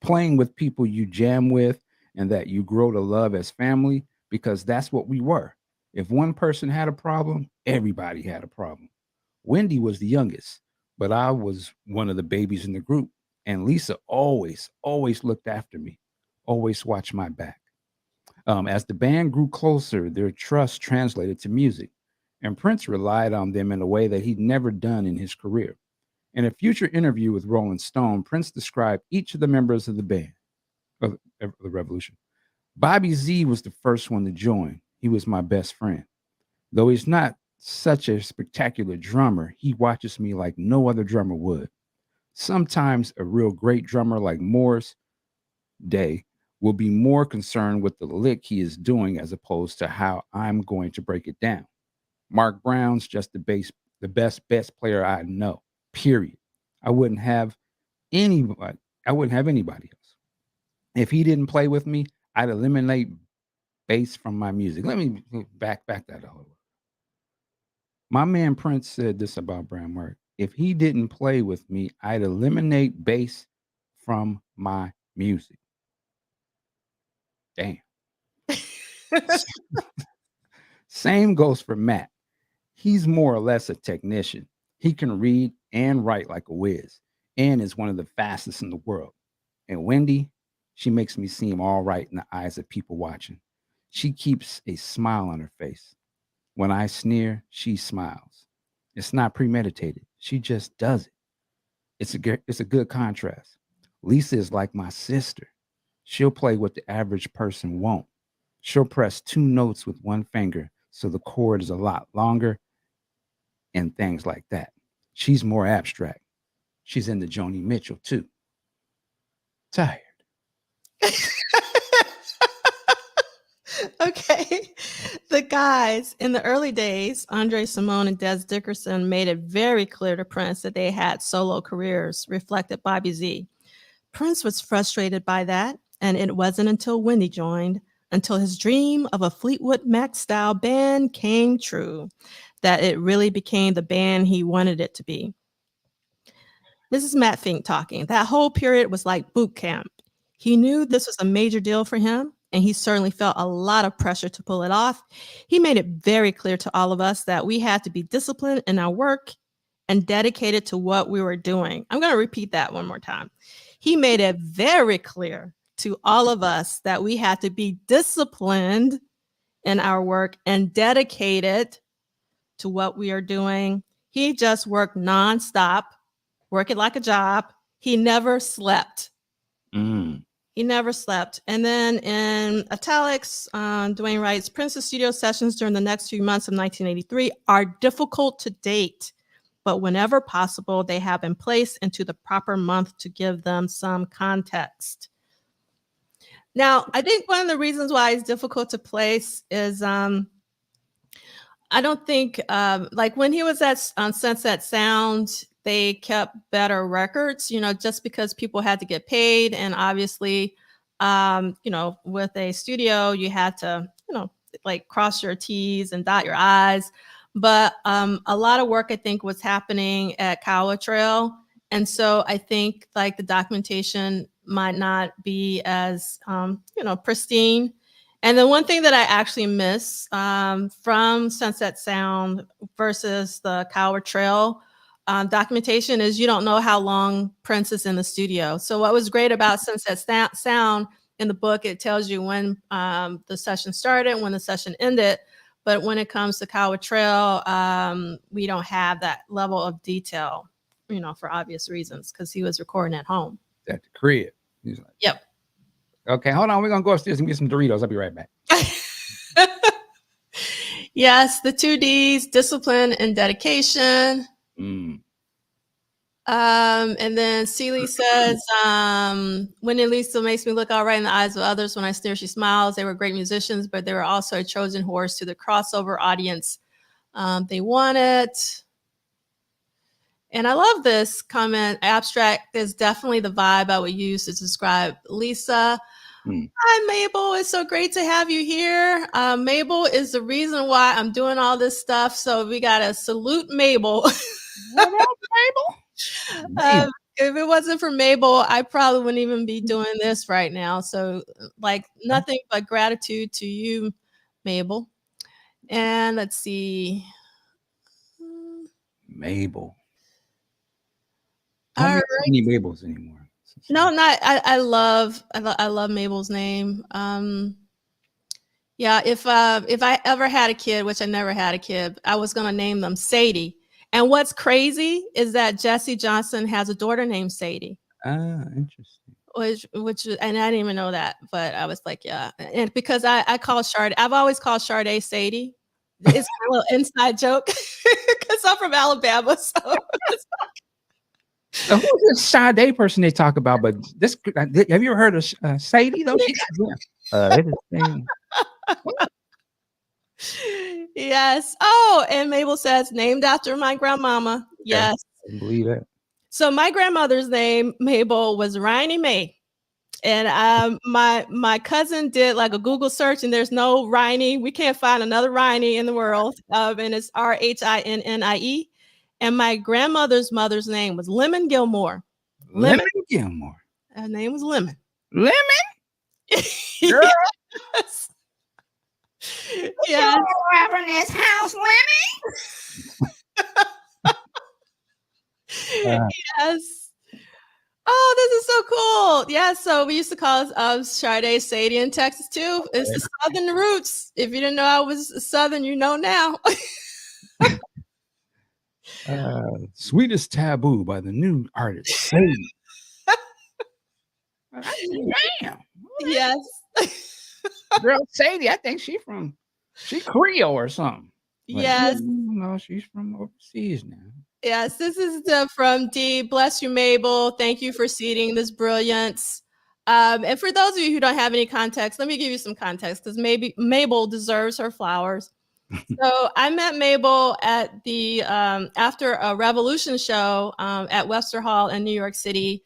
Playing with people you jam with and that you grow to love as family, because that's what we were. If one person had a problem, everybody had a problem. Wendy was the youngest, but I was one of the babies in the group. And Lisa always looked after me, always watched my back. As the band grew closer, their trust translated to music, and Prince relied on them in a way that he'd never done in his career. In a future interview with Rolling Stone, Prince described each of the members of the band, of the Revolution. Bobby Z was the first one to join. He was my best friend. Though he's not such a spectacular drummer, he watches me like no other drummer would. Sometimes a real great drummer like Morris Day will be more concerned with the lick he is doing as opposed to how I'm going to break it down. Mark Brown's just the best player I know. Period. I wouldn't have anybody. I wouldn't have anybody else. If he didn't play with me, I'd eliminate bass from my music. Let me back that up. My man Prince said this about Brown Mark. If he didn't play with me, I'd eliminate bass from my music. Damn. Same goes for Matt. He's more or less a technician. He can read and write like a whiz and is one of the fastest in the world. And Wendy, she makes me seem all right in the eyes of people watching. She keeps a smile on her face. When I sneer, she smiles. It's not premeditated. She just does it. It's a good contrast. Lisa is like my sister. She'll play what the average person won't. She'll press two notes with one finger so the chord is a lot longer and things like that. She's more abstract. She's into Joni Mitchell too. Tired. Okay. The guys in the early days, Andre Simone and Des Dickerson, made it very clear to Prince that they had solo careers, reflected Bobby Z. Prince was frustrated by that, and it wasn't until Wendy joined, until his dream of a Fleetwood Mac style band came true, that it really became the band he wanted it to be. This is Matt Fink talking. That whole period was like boot camp. He knew this was a major deal for him, and he certainly felt a lot of pressure to pull it off. He made it very clear to all of us that we had to be disciplined in our work and dedicated to what we were doing. I'm going to repeat that one more time. He made it very clear to all of us that we had to be disciplined in our work and dedicated to what we are doing. He just worked nonstop, working like a job. He never slept. Mm. He never slept. And then in italics, Dwayne writes, Prince's studio sessions during the next few months of 1983 are difficult to date, but whenever possible, they have been placed into the proper month to give them some context. Now, I think one of the reasons why it's difficult to place is I don't think like when he was on Sunset Sound, they kept better records, just because people had to get paid. And obviously, with a studio, you had to, like cross your T's and dot your I's. But a lot of work, I think, was happening at Kiowa Trail. And so I think like the documentation might not be as, pristine. And the one thing that I actually miss from Sunset Sound versus the Kiowa Trail documentation is you don't know how long Prince is in the studio. So what was great about Sunset Sound in the book, it tells you when the session started, when the session ended. But when it comes to Kiowa Trail, we don't have that level of detail, for obvious reasons, because he was recording at home. At the crib. He's like, yep. Okay, hold on. We're going to go upstairs and get some Doritos. I'll be right back. Yes, the 2 Ds, discipline and dedication. Mm. And then Celie says, when Lisa makes me look all right in the eyes of others. When I stare, she smiles. They were great musicians, but they were also a Trojan horse to the crossover audience they wanted. And I love this comment. Abstract is definitely the vibe I would use to describe Lisa. Hi, Mabel. It's so great to have you here. Mabel is the reason why I'm doing all this stuff. So we got to salute Mabel. What up, Mabel? If it wasn't for Mabel, I probably wouldn't even be doing this right now. So like nothing but gratitude to you, Mabel. And let's see. Mabel. All right. Any Mabels anymore? No, not. I love Mabel's name. Yeah, if I ever had a kid, which I never had a kid, I was gonna name them Sadie. And what's crazy is that Jesse Johnson has a daughter named Sadie. Ah, interesting. Which and I didn't even know that, but I was like, yeah. And because I call Sade, I've always called Sade Sadie. It's a little inside joke because I'm from Alabama. So who's this Sade person they talk about? But this, have you ever heard of Sadie though? Yes. Oh, and Mabel says named after my grandmama. Yes. I believe that. So my grandmother's name, Mabel, was Riney Mae. And my cousin did like a Google search, and there's no Riney. We can't find another Riney in the world. And it's Rhinnie. And my grandmother's mother's name was Lemon Gilmore. Lemon Gilmore. Her name was Lemon. Lemon? Girl. Yes. Yes. Around this house, Lemon? Yes. Oh, this is so cool. Yeah, so we used to call it Sade Sadie in Texas too. It's the Southern roots. If you didn't know I was Southern, you know now. Sweetest Taboo by the new artist Sadie. Damn. Yes. Girl, Sadie, I think she Creole or something. But Yes. no, she's from overseas now. Yes, this is from D. Bless you, Mabel. Thank you for seeding this brilliance. And for those of you who don't have any context, let me give you some context because maybe Mabel deserves her flowers. So I met Mabel at the after a Revolution show at Webster Hall in New York City.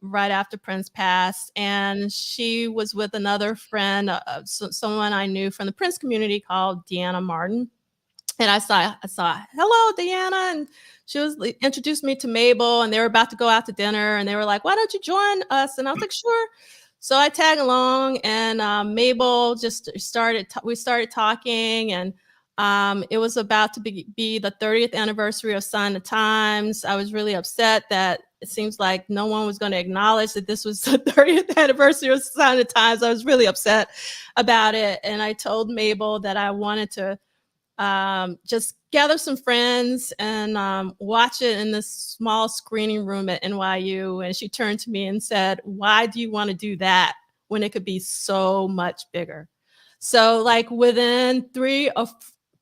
Right after Prince passed, and she was with another friend, someone I knew from the Prince community called Deanna Martin. And I saw, hello, Deanna. And she was introduced me to Mabel, and they were about to go out to dinner, and they were like, why don't you join us? And I was like, sure. So I tagged along, and Mabel just we started talking, and it was about to be the 30th anniversary of Sign the Times. I was really upset that it seems like no one was going to acknowledge that this was the 30th anniversary of Sign the Times. I was really upset about it. And I told Mabel that I wanted to just gather some friends and watch it in this small screening room at NYU. And she turned to me and said, why do you want to do that when it could be so much bigger? So like within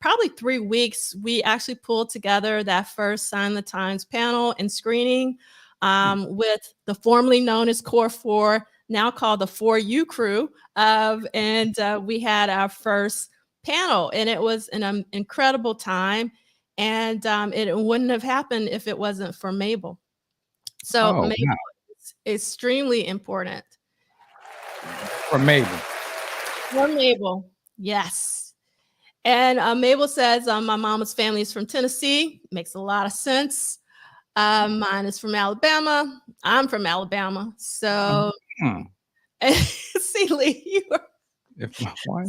probably 3 weeks, we actually pulled together that first Sign the Times panel and screening with the formerly known as Core 4, now called the 4U crew. And we had our first panel, and it was an incredible time, and it wouldn't have happened if it wasn't for Mabel. So Mabel is extremely important. For Mabel. For Mabel, yes. And Mabel says my mama's family is from Tennessee. Makes a lot of sense. Mine is from Alabama. I'm from Alabama. So, Celie, you are. If my wife.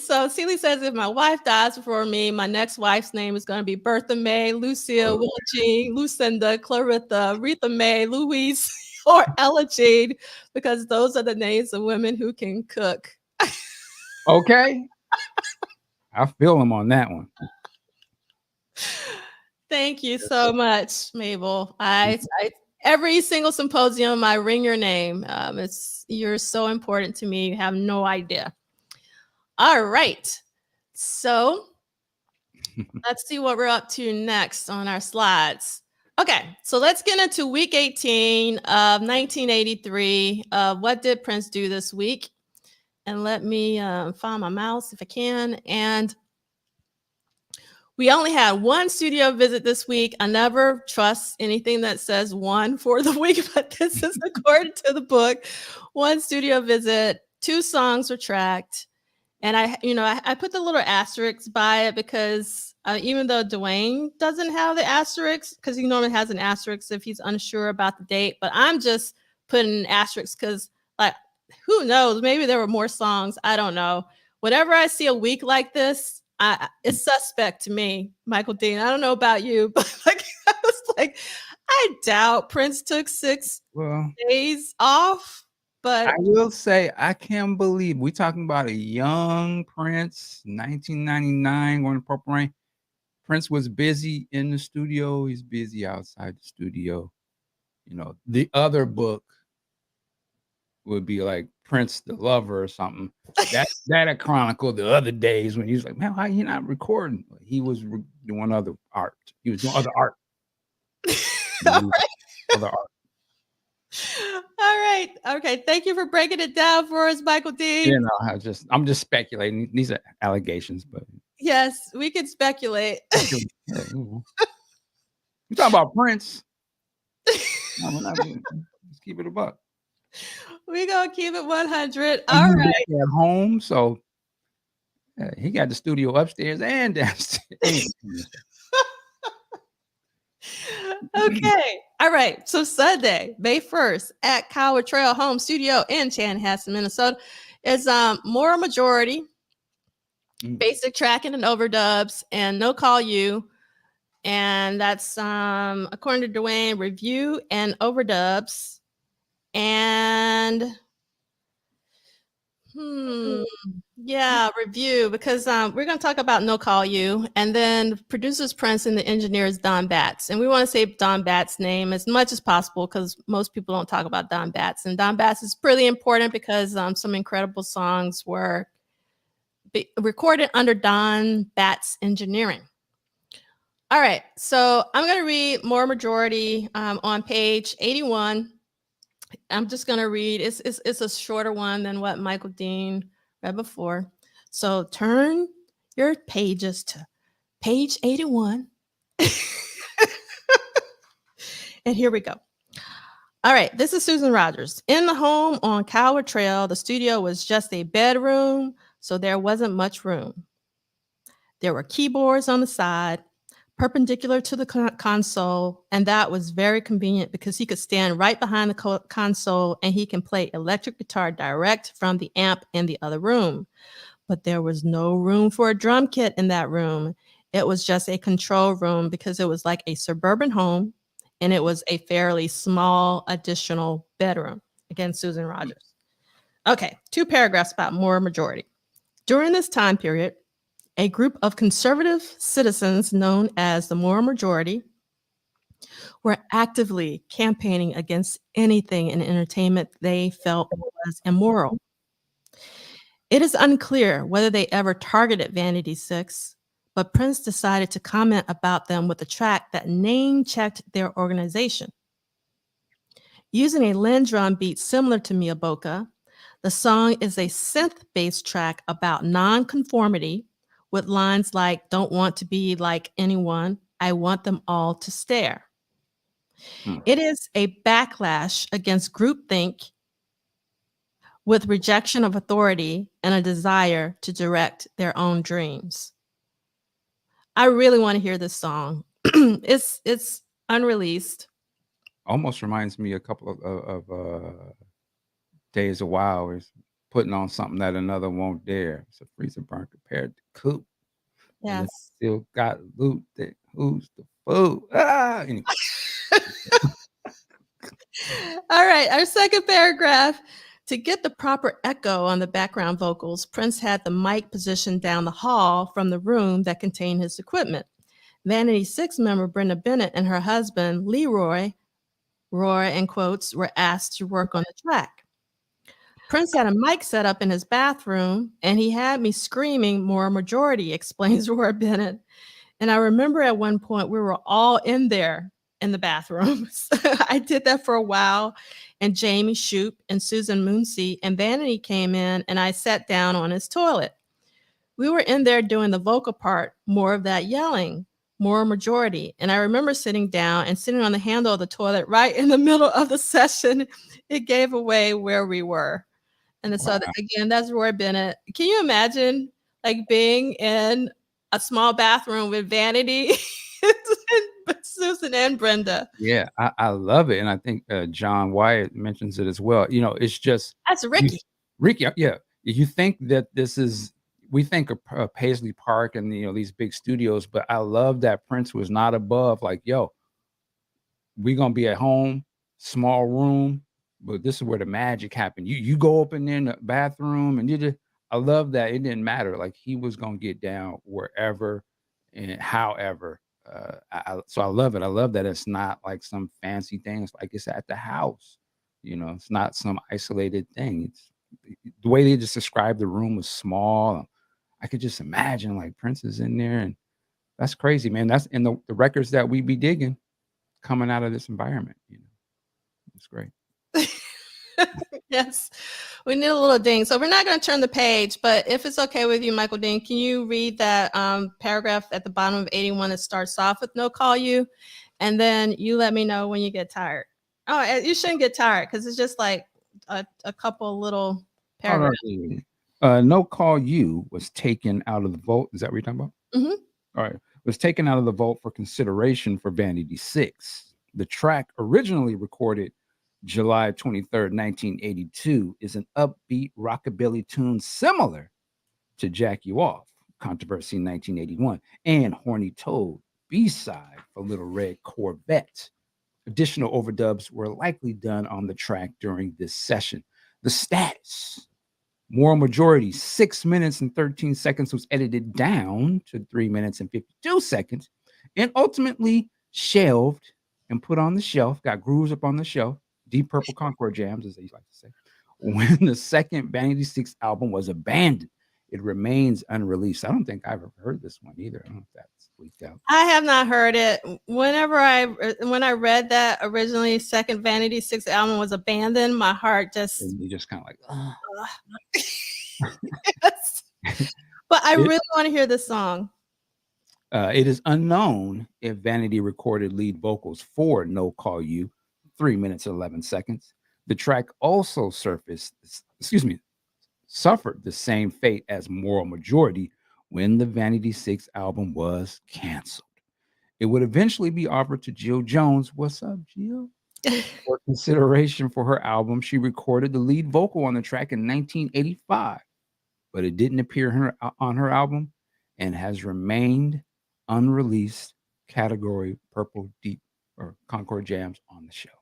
So Celie says, if my wife dies before me, my next wife's name is going to be Bertha May, Lucille, Willa Jean, Lucinda, Clarissa, Retha May, Louise, or Ella Jean, because those are the names of women who can cook. Okay. I feel him on that one. Thank you so much, Mabel. Every single symposium, I ring your name. You're so important to me. You have no idea. All right. So let's see what we're up to next on our slides. Okay, so let's get into week 18 of 1983. What did Prince do this week? And let me find my mouse if I can. And we only had one studio visit this week. I never trust anything that says one for the week, but this is according to the book. One studio visit, 2 songs were tracked. And I put the little asterisks by it because even though Dwayne doesn't have the asterisks, because he normally has an asterisk if he's unsure about the date, but I'm just putting an asterisk because, like, who knows? Maybe there were more songs. I don't know. Whenever I see a week like this, it's suspect to me, Michael Dean. I don't know about you, but like I was like, I doubt Prince took 6 days off. But I will say, I can't believe we're talking about a young Prince, 1999, going to Purple Rain. Prince was busy in the studio. He's busy outside the studio. The other book would be like Prince the Lover or something. That chronicled the other days when he was like, man, why you not recording? He was doing other art. He was doing other art. Other art. All right. Okay. Thank you for breaking it down for us, Michael D. I'm just speculating. These are allegations, but yes, we can speculate. We're talking about Prince. Let's keep it a buck. We're gonna keep it 100. All right. At home, so he got the studio upstairs and downstairs. Okay. All right. So Sunday, May 1st, at Coward Trail Home Studio in Chanhassen, Minnesota, is Moral Majority, basic tracking and overdubs, and No Call You. And that's according to Dwayne, review and overdubs. And yeah, review, because we're going to talk about No Call You, and then producers Prince and the engineers Don Batts. And we want to say Don Batts' name as much as possible because most people don't talk about Don Batts. And Don Batts is pretty important because some incredible songs were recorded under Don Batts engineering. All right, so I'm going to read More Majority on page 81. I'm just going to read. It's a shorter one than what Michael Dean read before. So turn your pages to page 81. And here we go. All right, this is Susan Rogers. In the home on Coward Trail, the studio was just a bedroom, so there wasn't much room. There were keyboards on the side, perpendicular to the console, and that was very convenient because he could stand right behind the console and he can play electric guitar direct from the amp in the other room. But there was no room for a drum kit in that room. It was just a control room because it was like a suburban home and it was a fairly small additional bedroom. Again, Susan Rogers. Okay, 2 paragraphs about More Majority. During this time period, a group of conservative citizens known as the Moral Majority were actively campaigning against anything in entertainment they felt was immoral. It is unclear whether they ever targeted Vanity Six, but Prince decided to comment about them with a track that name-checked their organization. Using a Lin drum beat similar to Mia Boca, the song is a synth-based track about nonconformity with lines like, "Don't want to be like anyone, I want them all to stare." It is a backlash against groupthink with rejection of authority and a desire to direct their own dreams. I really want to hear this song. It's unreleased. Almost reminds me a couple of Days a While is putting on something that another won't dare. It's a freezer burn compared to Coop. And it Yes. still got loot. Who's the fool? Anyway. All right, our second paragraph. To get the proper echo on the background vocals, Prince had the mic positioned down the hall from the room that contained his equipment. Vanity Six member Brenda Bennett and her husband, Leroy, Roy in quotes, were asked to work on the track. Prince had a mic set up in his bathroom, and he had me screaming More Majority, explains Roy Bennett. And I remember at one point we were all in there in the bathrooms. I did that for a while, and Jamie Shoup and Susan Moonsey and Vanity came in, and I sat down on his toilet. We were in there doing the vocal part, more of that yelling, More Majority. And I remember sitting down and sitting on the handle of the toilet right in the middle of the session. It gave away where we were. And so again, that's Roy Bennett. Can you imagine like being in a small bathroom with Vanity, Susan and Brenda? Yeah, I love it. And I think John Wyatt mentions it as well. You know, it's just That's Ricky. Ricky, yeah. You think that we think of Paisley Park and these big studios, but I love that Prince was not above like, yo, we're gonna be at home, small room, but this is where the magic happened. You go up in there in the bathroom and I love that it didn't matter. Like he was gonna get down wherever and however. So I love it. I love that it's not like some fancy thing. It's like it's at the house. It's not some isolated thing. It's the way they just described the room was small. I could just imagine like Prince is in there, and that's crazy, man. That's in the records that we be digging coming out of this environment. It's great. Yes, we need a little ding. So we're not going to turn the page, but if it's okay with you, Michael Dean, can you read that paragraph at the bottom of 81 that starts off with "No Call You," and then you let me know when you get tired. Oh, you shouldn't get tired because it's just like a couple little paragraphs. No Call You was taken out of the vote. Is that what you're talking about? Mm-hmm. All right. Was taken out of the vote for consideration for Vanity Six. The track, originally recorded July 23rd, 1982, is an upbeat rockabilly tune similar to Jack You Off, Controversy in 1981, and Horny Toad B-side for Little Red Corvette. Additional overdubs were likely done on the track during this session. The status: Moral Majority, 6 minutes and 13 seconds, was edited down to 3 minutes and 52 seconds and ultimately shelved and put on the shelf, got grooves up on the shelf, Deep Purple Concord jams, as they like to say, when the second Vanity 6 album was abandoned. It remains unreleased. I don't think I've ever heard this one either. I don't know if that's leaked out. I have not heard it. When I read that originally second Vanity 6 album was abandoned, my heart just And you just kind of like, yes. But I really want to hear this song. It is unknown if Vanity recorded lead vocals for No Call You, 3 minutes 11 seconds. The track also suffered the same fate as Moral Majority when the Vanity 6 album was canceled. It would eventually be offered to Jill Jones. What's up, Jill? For consideration for her album. She recorded the lead vocal on the track in 1985, but it didn't appear on her album and has remained unreleased, category Purple Deep or Concord Jams on the shelf.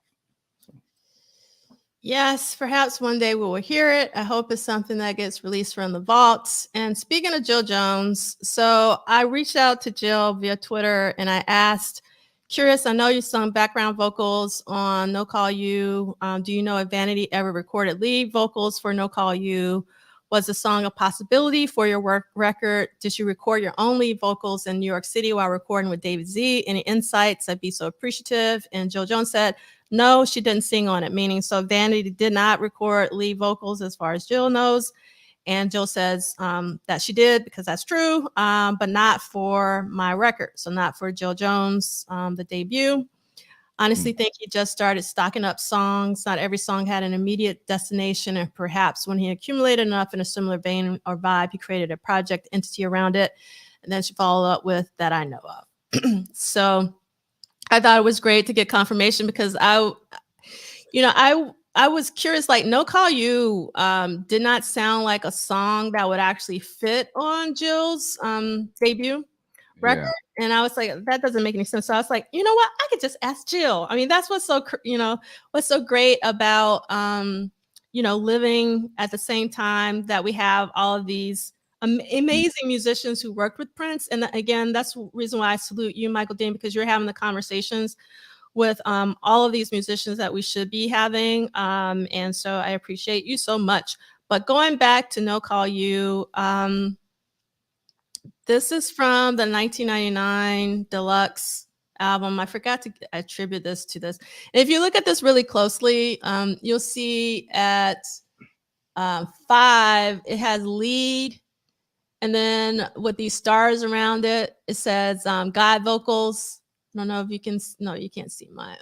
Yes, perhaps one day we will hear it. I hope it's something that gets released from the vaults. And speaking of Jill Jones, so I reached out to Jill via Twitter and I asked, curious, I know you sung background vocals on No Call You. Do you know if Vanity ever recorded lead vocals for No Call You? Was the song a possibility for your work record? Did you record your own lead vocals in New York City while recording with David Z? Any insights? I'd be so appreciative. And Jill Jones said, no, she didn't sing on it, meaning so Vanity did not record lead vocals as far as Jill knows. And Jill says that she did, because that's true, but not for my record. So not for Jill Jones, the debut. Honestly, think he just started stocking up songs. Not every song had an immediate destination, and perhaps when he accumulated enough in a similar vein or vibe, he created a project entity around it. And then she followed up with that I know of. So I thought it was great to get confirmation, because I was curious, like No Call You did not sound like a song that would actually fit on Jill's debut record. And I was like, that doesn't make any sense. So I was like, you know what? I could just ask Jill. I mean, that's what's so, what's so great about, living at the same time that we have all of these amazing musicians who worked with Prince. And again, that's the reason why I salute you, Michael Dean, because you're having the conversations with all of these musicians that we should be having. And so I appreciate you so much. But going back to No Call You, this is from the 1999 deluxe album. I forgot to attribute this to this. And if you look at this really closely, you'll see at 5, it has lead. And then with these stars around it, it says God vocals. I don't know if you can, no, you can't see my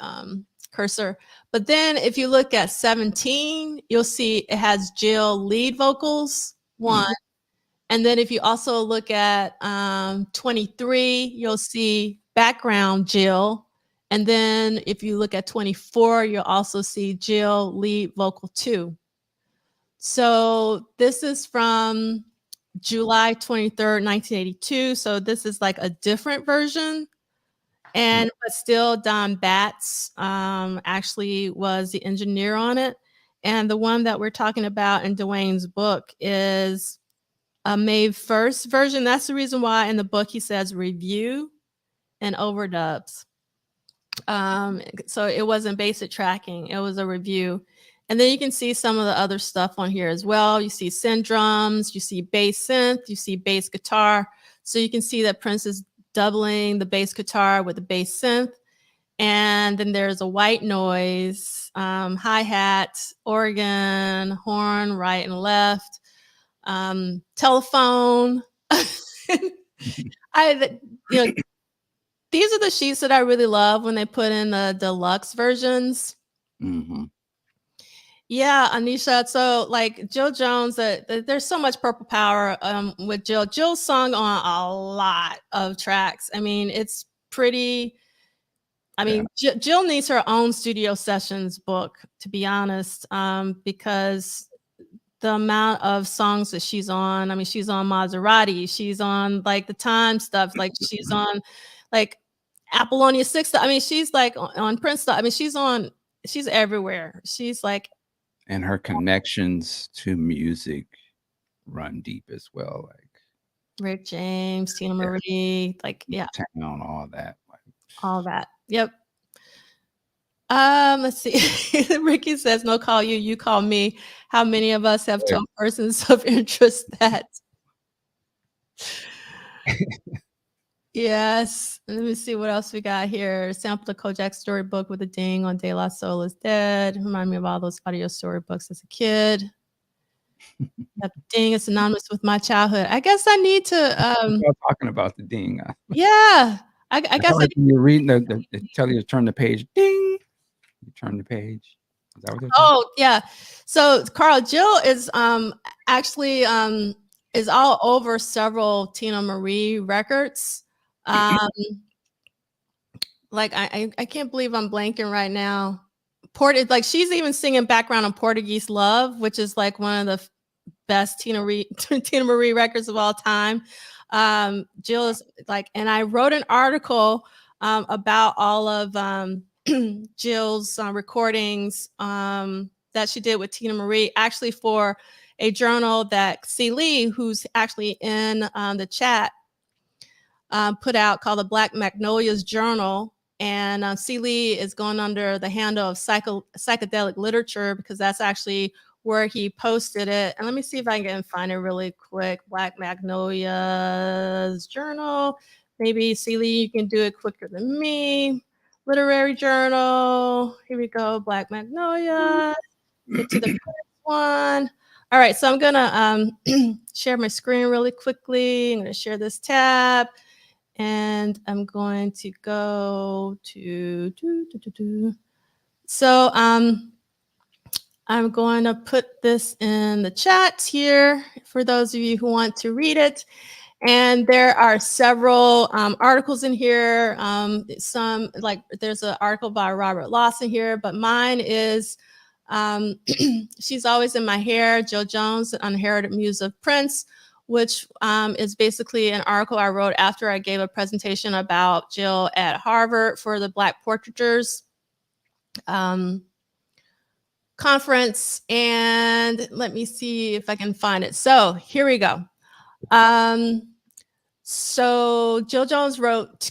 cursor. But then if you look at 17, you'll see it has Jill lead vocals, 1. And then if you also look at 23, you'll see background Jill. And then if you look at 24, you'll also see Jill lead vocal 2. So this is from July 23rd, 1982. So this is like a different version. And but still Don Batts actually was the engineer on it. And the one that we're talking about in Dwayne's book is a May 1st version. That's the reason why in the book he says review and overdubs. So it wasn't basic tracking, it was a review. And then you can see some of the other stuff on here as well. You see synth drums, you see bass synth, you see bass guitar. So you can see that Prince is doubling the bass guitar with the bass synth. And then there's a white noise, hi-hat, organ, horn, right and left. Telephone. These are the sheets that I really love when they put in the deluxe versions. Yeah, Anisha. So like Jill Jones, there's so much purple power with Jill. Jill sung on a lot of tracks. I mean, it's pretty. I mean, Jill needs her own studio sessions book, to be honest, because the amount of songs that she's on. I mean, she's on Maserati. She's on like the Time stuff. Like she's on like Apollonia Six. I mean, she's like on Prince. I mean, she's everywhere. She's like, And her connections to music run deep as well. Like Rick James, Tina yeah, Marie, like yeah, Town, all that. Like, all that. Yep. Let's see. Ricky says, "No call you, you call me." How many of us have yeah. 12 persons of interest that? Yes. Let me see what else we got here. Sample the Kojak storybook with a ding on De La Soul is Dead. Remind me of all those audio storybooks as a kid. That ding is synonymous with my childhood. I guess I need to, Y'all talking about the ding. yeah. I I guess feel I like need. when you're reading they tell you to turn the page. Ding. You turn the page. Is that what they're saying? Oh, yeah. So Carl, Jill is actually is all over several Tina Marie records. Um, like I can't believe I'm blanking right now. Like she's even singing background on Portuguese Love, which is like one of the best Tina Marie records of all time. Jill is like, and I wrote an article about all of Jill's recordings that she did with Tina Marie, actually for a journal that C. Lee, who's actually in the chat, put out called the Black Magnolias Journal. And C. Lee is going under the handle of psychedelic literature because that's actually where he posted it. And let me see if I can find it really quick. Black Magnolias Journal. Maybe C. Lee, you can do it quicker than me. Literary Journal. Here we go. Black Magnolia. Get to the first one. All right, so I'm gonna share my screen really quickly. I'm gonna share this tab. And I'm going to go to so I'm going to put this in the chat here for those of you who want to read it. And there are several articles in here. Some, like there's an article by Robert Lawson here, but mine is She's Always in My Hair, Jill Jones, An Unheralded Muse of Prince, which is basically an article I wrote after I gave a presentation about Jill at Harvard for the Black Portraitures conference. And let me see if I can find it. So here we go. So Jill Jones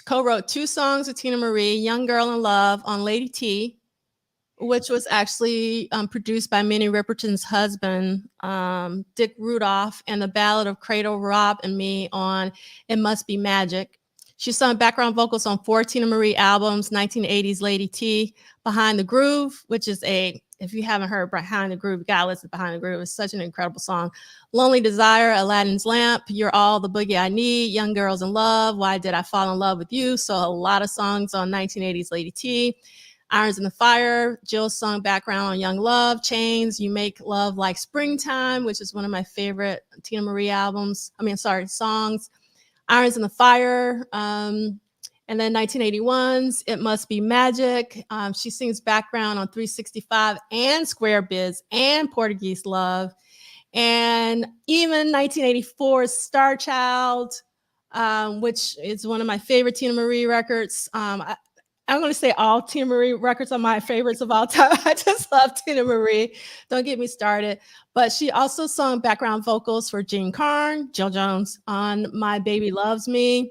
co-wrote 2 songs with Tina Marie, Young Girl in Love on Lady T, which was actually produced by Minnie Riperton's husband, Dick Rudolph, and the Ballad of Cradle Rob and Me on It Must Be Magic. She sung background vocals on 4 Tina Marie albums, 1980s Lady T, Behind the Groove, which is if you haven't heard Behind the Groove, you gotta listen to Behind the Groove. It's such an incredible song. Lonely Desire, Aladdin's Lamp, You're All the Boogie I Need, Young Girls in Love, Why Did I Fall in Love with You? So a lot of songs on 1980s Lady T. Irons in the Fire, Jill's song background on Young Love, Chains, You Make Love Like Springtime, which is one of my favorite Tina Marie songs. Irons in the Fire, and then 1981's It Must Be Magic. She sings background on 365 and Square Biz and Portuguese Love. And even 1984's Star Child, which is one of my favorite Tina Marie records. I'm going to say all Tina Marie records are my favorites of all time. I just love Tina Marie. Don't get me started. But she also sung background vocals for Jean Carn, Jill Jones, on My Baby Loves Me,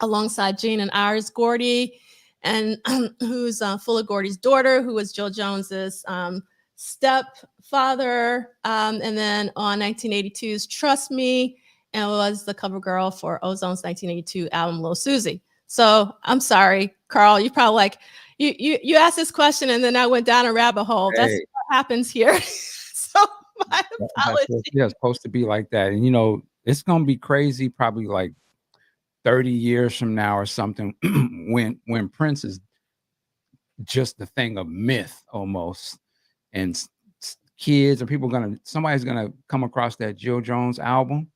alongside Jean and Iris Gordy, and who's Fuller Gordy's daughter, who was Jill Jones's stepfather. And then on 1982's Trust Me, and was the cover girl for Ozone's 1982 album Lil Susie. So I'm sorry, Carl. You probably like you asked this question and then I went down a rabbit hole. That's what happens here. So my apologies. Yeah, it's supposed to be like that. And it's gonna be crazy, probably like 30 years from now or something, when Prince is just the thing of myth almost, and kids or somebody's gonna come across that Jill Jones album,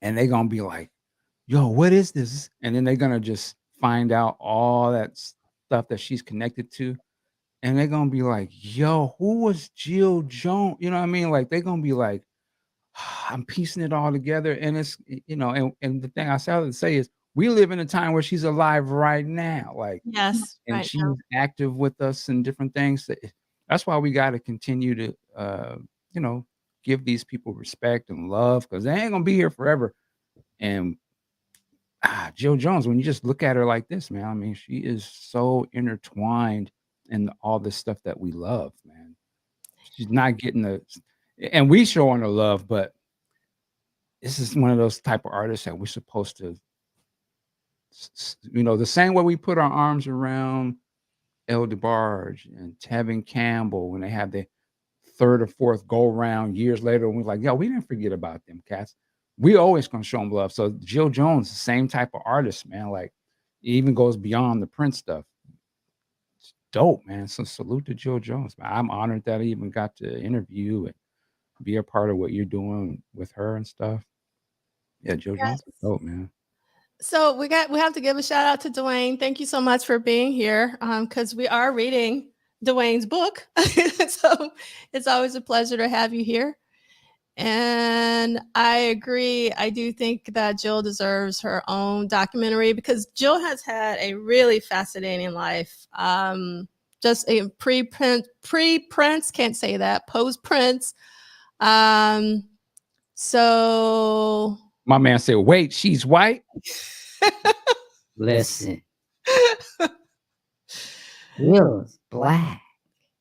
and they're gonna be like, yo, what is this? And then they're gonna just find out all that stuff that she's connected to, and they're gonna be like, yo, who was Jill Jones? You know what I mean? Like they're gonna be like, I'm piecing it all together. And it's, and the thing I started to say is, we live in a time where she's alive right now, like, Yes, and right she's now. active with us in different things. That's why we got to continue to, you know, give these people respect and love, because they ain't gonna be here forever. And Jill Jones, when you just look at her like this, man, I mean, she is so intertwined in all this stuff that we love, man. She's not getting and we showing her love, but this is one of those type of artists that we're supposed to, you know, the same way we put our arms around El DeBarge and Tevin Campbell when they have the third or fourth go round years later, and we're like, yo, we didn't forget about them cats. We always gonna show them love. So Jill Jones, the same type of artist, man. Like, it even goes beyond the Prince stuff. It's dope, man. So salute to Jill Jones, man. I'm honored that I even got to interview and be a part of what you're doing with her and stuff. Yeah, Jill Jones is dope, man. So we have to give a shout out to Dwayne. Thank you so much for being here. Because we are reading Dwayne's book. So it's always a pleasure to have you here. And I agree. I do think that Jill deserves her own documentary because Jill has had a really fascinating life. Just a pre-Prince, can't say that, post-Prince. So My man said, wait, she's white? Listen. Jill's black.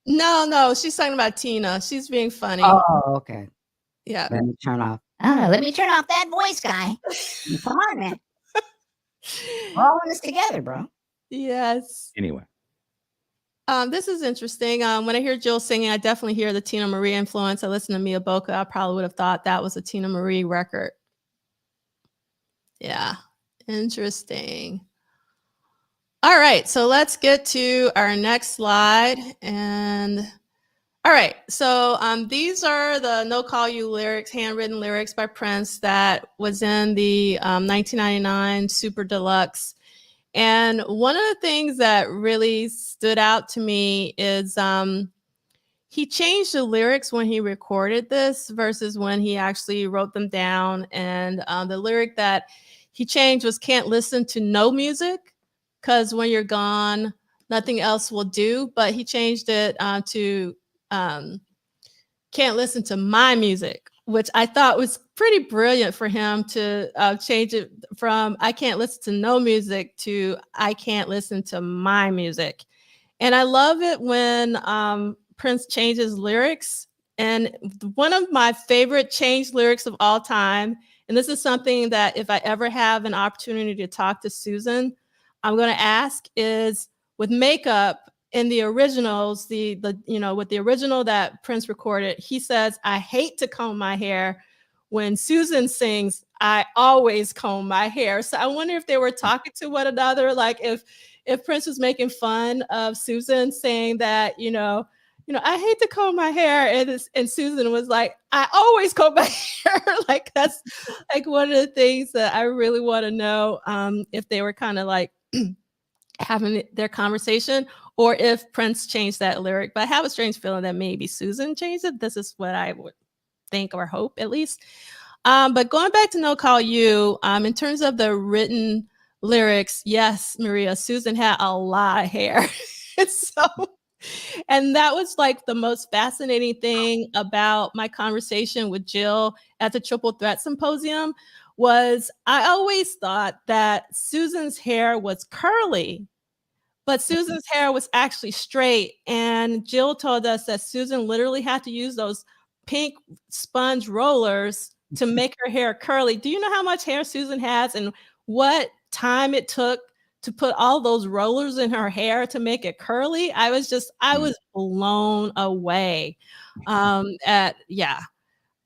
No, she's talking about Tina. She's being funny. Oh, okay. Yeah. Let me turn off. I don't know. Let me turn off that voice guy. Come on, man. We're all in this together, bro. Yes. Anyway. This is interesting. When I hear Jill singing, I definitely hear the Tina Marie influence. I listen to Mia Boca. I probably would have thought that was a Tina Marie record. Yeah. Interesting. All right. So let's get to our next slide. And all right. So these are the No Call You lyrics, handwritten lyrics by Prince that was in the 1999 Super Deluxe. And one of the things that really stood out to me is he changed the lyrics when he recorded this versus when he actually wrote them down. And the lyric that he changed was "Can't listen to no music because when you're gone, nothing else will do." But he changed it to "Can't listen to my music," which I thought was pretty brilliant for him to change it from "I can't listen to no music" to "I can't listen to my music." And I love it when Prince changes lyrics. And one of my favorite changed lyrics of all time, and this is something that if I ever have an opportunity to talk to Susan, I'm going to ask, is with Makeup in the originals, the with the original that Prince recorded, he says, "I hate to comb my hair." When Susan sings, "I always comb my hair." So I wonder if they were talking to one another, like if Prince was making fun of Susan saying that, "I hate to comb my hair," and Susan was like, "I always comb my hair." Like that's like one of the things that I really want to know, if they were kind of like having their conversation or if Prince changed that lyric. But I have a strange feeling that maybe Susan changed it. This is what I would think or hope, at least. But going back to No Call You, in terms of the written lyrics, yes, Maria, Susan had a lot of hair. And that was like the most fascinating thing about my conversation with Jill at the Triple Threat Symposium was I always thought that Susan's hair was curly, but Susan's hair was actually straight. And Jill told us that Susan literally had to use those pink sponge rollers to make her hair curly. Do you know how much hair Susan has and what time it took to put all those rollers in her hair to make it curly? I was blown away.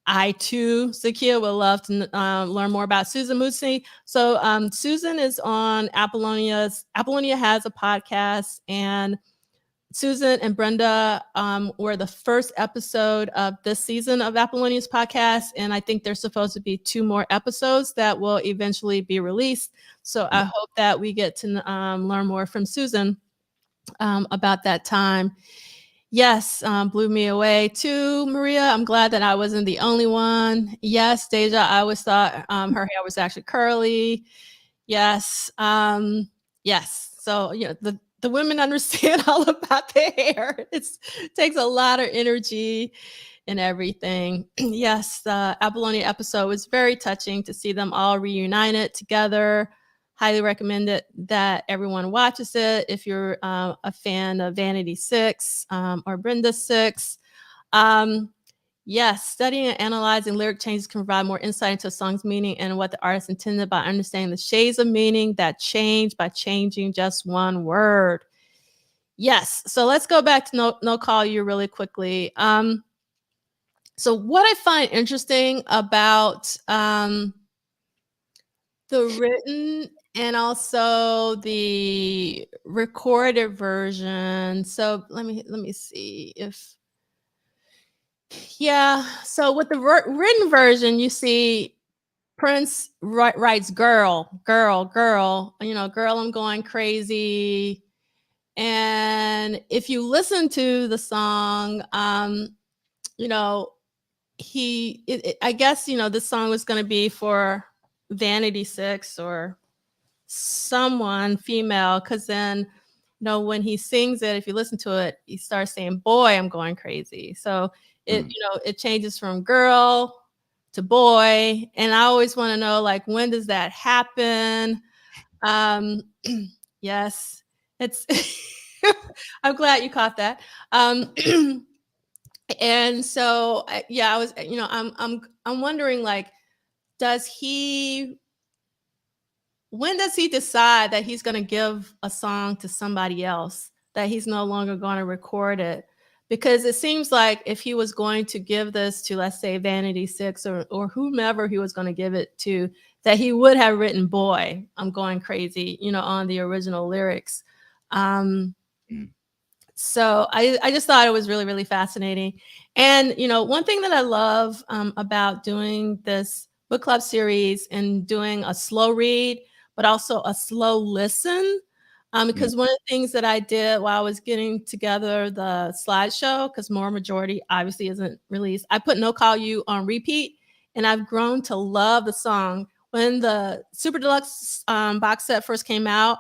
I too, Zakia, would love to learn more about Susan Moosey. So Susan is on Apollonia's. Apollonia has a podcast, and Susan and Brenda were the first episode of this season of Apollonia's podcast, and I think there's supposed to be 2 more episodes that will eventually be released. So I hope that we get to learn more from Susan about that time. Yes, blew me away too, Maria. I'm glad that I wasn't the only one. Yes, Deja, I always thought her hair was actually curly. Yes. Yes. So, the women understand all about their hair. It takes a lot of energy and everything. Yes, the Apollonia episode was very touching to see them all reunited together. Highly recommend it that everyone watches it if you're a fan of Vanity Six or Brenda Six. Um, yes, studying and analyzing lyric changes can provide more insight into a song's meaning and what the artist intended by understanding the shades of meaning that change by changing just one word. Yes, so let's go back to No Call You really quickly. So what I find interesting about the written and also the recorded version. So let me see if yeah. So with the written version, you see Prince writes "girl, girl, girl." Girl, I'm going crazy. And if you listen to the song, you know, I guess this song was going to be for Vanity Six or someone female, because then when he sings it, if you listen to it, he starts saying, "Boy, I'm going crazy." So it changes from girl to boy, and I always want to know, like, when does that happen? um yes, it's I'm glad you caught that. And so yeah, I was I'm wondering, like, does he when does he decide that he's going to give a song to somebody else, that he's no longer going to record it? Because it seems like if he was going to give this to, let's say, Vanity Six or whomever he was going to give it to, that he would have written "Boy, I'm going crazy," on the original lyrics. Um, so I just thought it was really, really fascinating. And, one thing that I love about doing this book club series and doing a slow read, but also a slow listen, because one of the things that I did while I was getting together the slideshow, because More Majority obviously isn't released, I put No Call You on repeat, and I've grown to love the song. When the Super Deluxe box set first came out,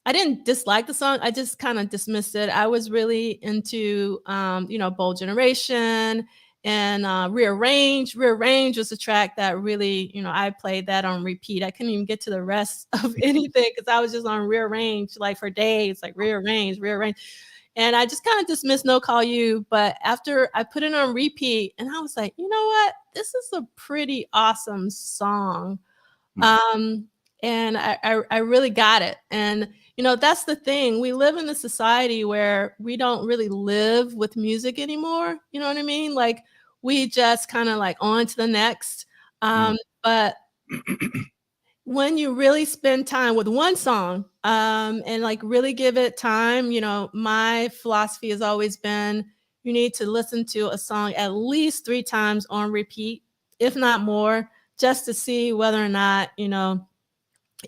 I didn't dislike the song. I just kind of dismissed it. I was really into, Bold Generation and Rearrange. Rearrange was a track that really, I played that on repeat. I couldn't even get to the rest of anything because I was just on Rearrange like for days, like Rearrange, Rearrange. And I just kind of dismissed No Call You. But after I put it on repeat, and I was like, you know what? This is a pretty awesome song. Um, and I really got it. And that's the thing. We live in a society where we don't really live with music anymore. You know what I mean? Like, we just kind of like on to the next. But when you really spend time with one song, and like really give it time, my philosophy has always been you need to listen to a song at least 3 times on repeat, if not more, just to see whether or not,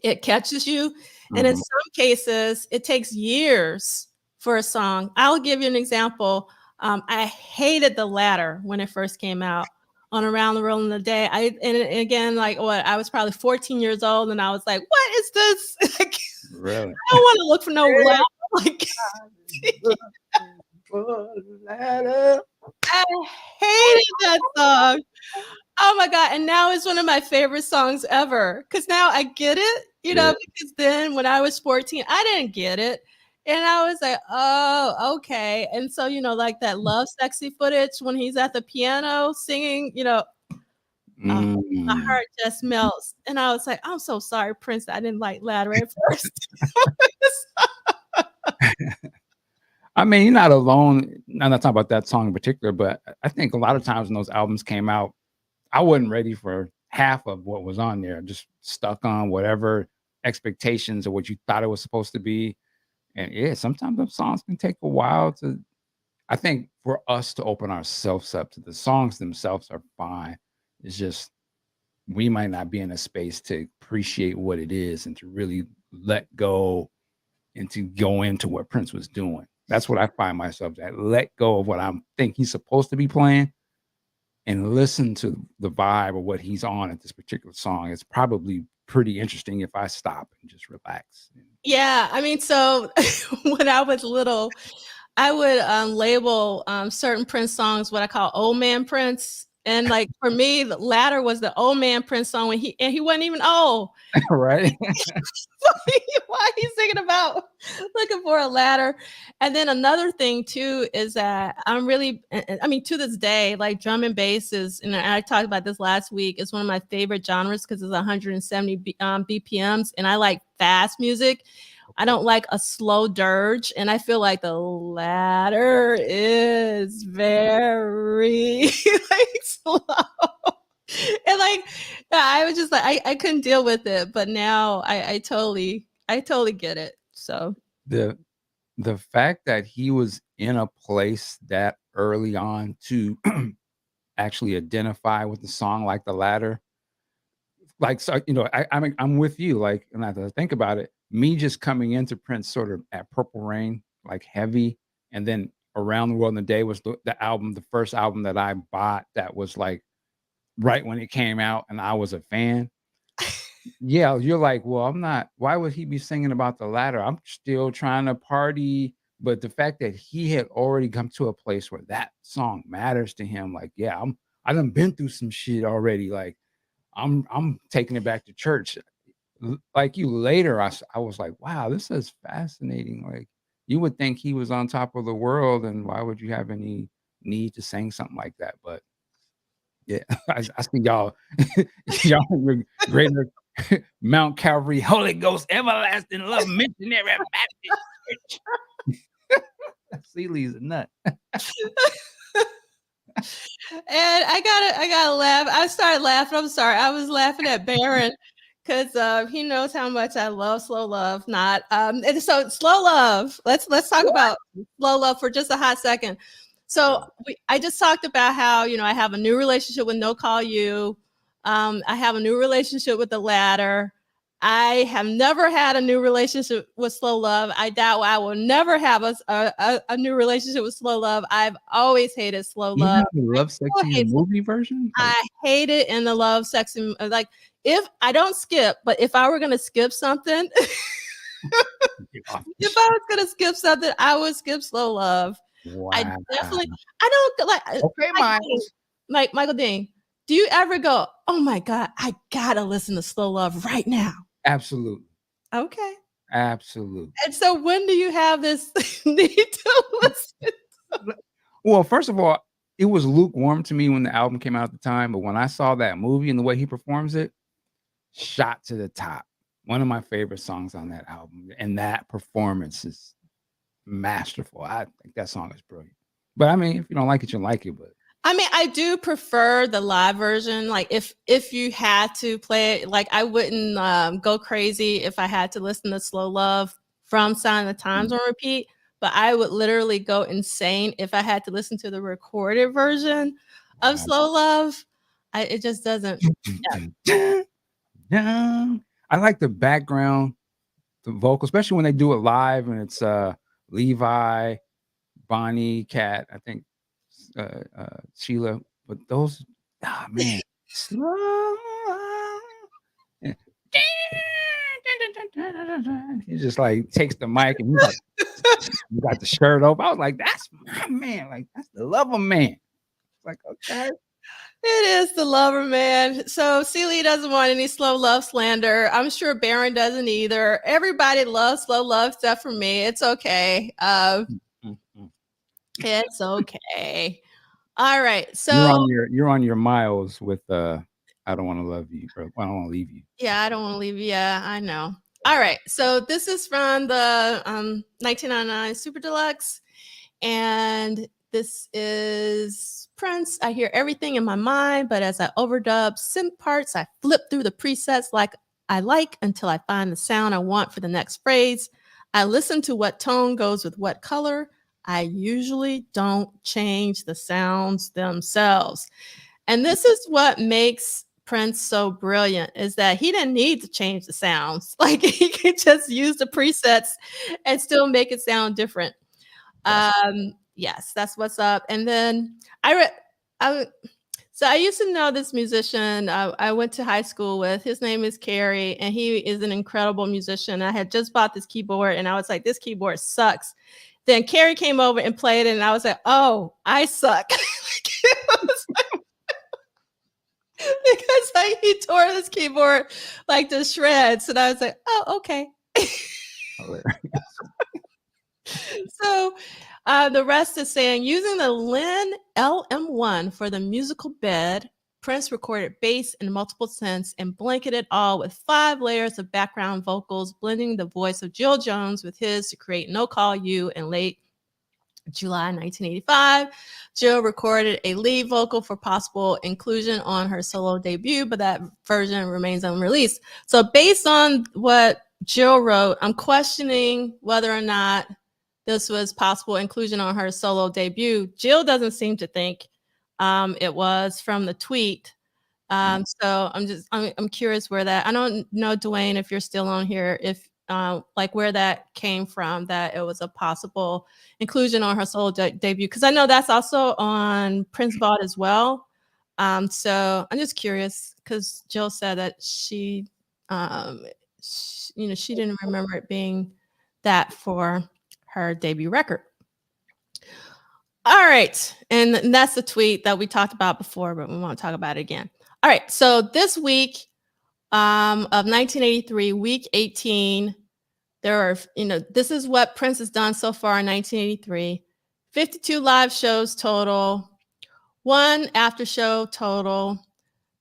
it catches you. And in some cases, it takes years for a song. I'll give you an example. I hated The Ladder when it first came out on Around the World in a Day. And again, like, I was probably 14 years old, and I was like, what is this? Like, Really? I don't want to look for no ladder. Like, I hated that song. Oh my God. And now it's one of my favorite songs ever. Cause now I get it, because then when I was 14, I didn't get it. And I was like, oh, okay. And so, like that Love Sexy footage when he's at the piano singing, my heart just melts. And I was like, I'm so sorry, Prince. I didn't like Ladder at first. I mean, you're not alone. I'm not talking about that song in particular, but I think a lot of times when those albums came out, I wasn't ready for half of what was on there. Just stuck on whatever expectations of what you thought it was supposed to be. And yeah, sometimes those songs can take a while to. I think for us to open ourselves up to the songs themselves are fine. It's just we might not be in a space to appreciate what it is and to really let go and to go into what Prince was doing. That's what I find myself at. Let go of what I think he's supposed to be playing and listen to the vibe of what he's on at this particular song. It's probably pretty interesting if I stop and just relax. Yeah, I mean, so when I was little, I would label certain Prince songs what I call old man Prince. And like for me, the latter was the old man Prince song when he wasn't even old. Right? Why he's thinking about looking for a ladder. And then another thing too is that I'm really, I mean, to this day, like drum and bass is, and I talked about this last week, is one of my favorite genres because it's 170 BPMs, and I like fast music. I don't like a slow dirge, and I feel like the ladder is very like slow. And like I was just like I couldn't deal with it, but now I totally get it. So The the fact that he was in a place that early on to actually identify with the song like the ladder, like, so, I'm with you, like, and I have to think about it, me just coming into Prince sort of at Purple Rain, like heavy, and then Around the World in a Day was the album, the first album that I bought that was like right when it came out and I was a fan. Yeah, you're like, well, I'm not, why would he be singing about the ladder? I'm still trying to party. But the fact that he had already come to a place where that song matters to him, like, yeah, I done been through some shit already. Like, I'm taking it back to church. Like you later, I was like, wow, this is fascinating. Like, you would think he was on top of the world, and why would you have any need to sing something like that? But yeah, I see y'all, y'all were greater Mount Calvary, Holy Ghost, everlasting love, missionary Baptist church. Seeley's a nut. and I gotta laugh. I started laughing. I'm sorry. I was laughing at Baron because he knows how much I love slow love. Not and so slow love. Let's talk about slow love for just a hot second. So I just talked about how I have a new relationship with No Call You. I have a new relationship with the ladder. I have never had a new relationship with slow love. I doubt I will never have a new relationship with slow love. I've always hated slow Even love. the Love Sexy the movie version? Like, I hate it in the love sex and like if I don't skip, but if I were gonna skip something, if I was gonna skip something, I would skip slow love. I wow. definitely I don't like Okay, Miles. like Michael Dean. Do you ever go, oh my God, I gotta listen to slow love right now? Absolutely. Okay. Absolutely. And so when do you have this need to listen? Well, first of all, it was lukewarm to me when the album came out at the time, but when I saw that movie and the way he performs it, shot to the top. One of my favorite songs on that album, and that performance is masterful. I think that song is brilliant. But I mean, if you don't like it, you like it. But I mean, I do prefer the live version. Like if you had to play it, like I wouldn't go crazy if I had to listen to Slow Love from Sign of the Times on repeat, but I would literally go insane if I had to listen to the recorded version of Slow Love. It just doesn't. Yeah. I like the background, the vocal, especially when they do it live and it's Levi, Bonnie, Cat, I think Sheila, but those, man, slow. He just like takes the mic and you got the shirt off. I was like, that's my man. Like, that's the lover man. It's like, okay. It is the lover man. So Celie doesn't want any slow love slander. I'm sure Baron doesn't either. Everybody loves slow love stuff for me. It's okay. It's okay. All right. So You're on your Miles with I don't want to love you, or I don't want to leave you. yeah, I don't want to leave you. Yeah, I know. All right. So this is from the 1999 Super Deluxe. And this is Prince. I hear everything in my mind, but as I overdub synth parts, I flip through the presets like I like until I find the sound I want for the next phrase. I listen to what tone goes with what color. I usually don't change the sounds themselves. And this is what makes Prince so brilliant is that he didn't need to change the sounds. Like he could just use the presets and still make it sound different. Yes, that's what's up. And then So I used to know this musician I went to high school with. His name is Carrie, and he is an incredible musician. I had just bought this keyboard, and I was like, "This keyboard sucks." Then Carrie came over and played it, and I was like, "Oh, I suck." Because like he tore this keyboard like to shreds, and I was like, "Oh, okay." So the rest is saying using the Lin LM1 for the musical bed, Prince recorded bass in multiple synths and blanketed all with 5 layers of background vocals, blending the voice of Jill Jones with his to create No Call You in late July 1985. Jill recorded a lead vocal for possible inclusion on her solo debut, but that version remains unreleased. So based on what Jill wrote, I'm questioning whether or not this was possible inclusion on her solo debut. Jill doesn't seem to think it was from the tweet. So I'm curious where that, I don't know, Dwayne, if you're still on here, if like where that came from, that it was a possible inclusion on her solo debut, because I know that's also on Prince Vault as well. So I'm just curious because Jill said that she didn't remember it being that for her debut record. All right, and that's the tweet that we talked about before, but we won't talk about it again. All right, so this week of 1983, week 18, there are, this is what Prince has done so far in 1983. 52 live shows total, 1 after show total,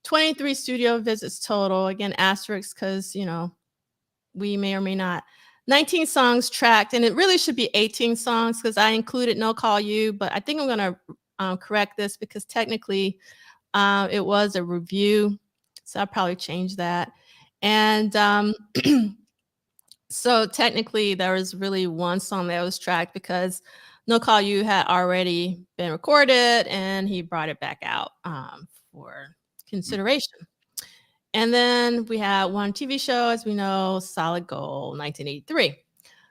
23 studio visits total. Again, asterisks because, we may or may not. 19 songs tracked, and it really should be 18 songs because I included No Call You, but I think I'm going to correct this because technically it was a review, so I'll probably change that. And so technically there was really 1 song that was tracked because No Call You had already been recorded, and he brought it back out for consideration. And then we had 1 TV show, as we know, Solid Gold, 1983.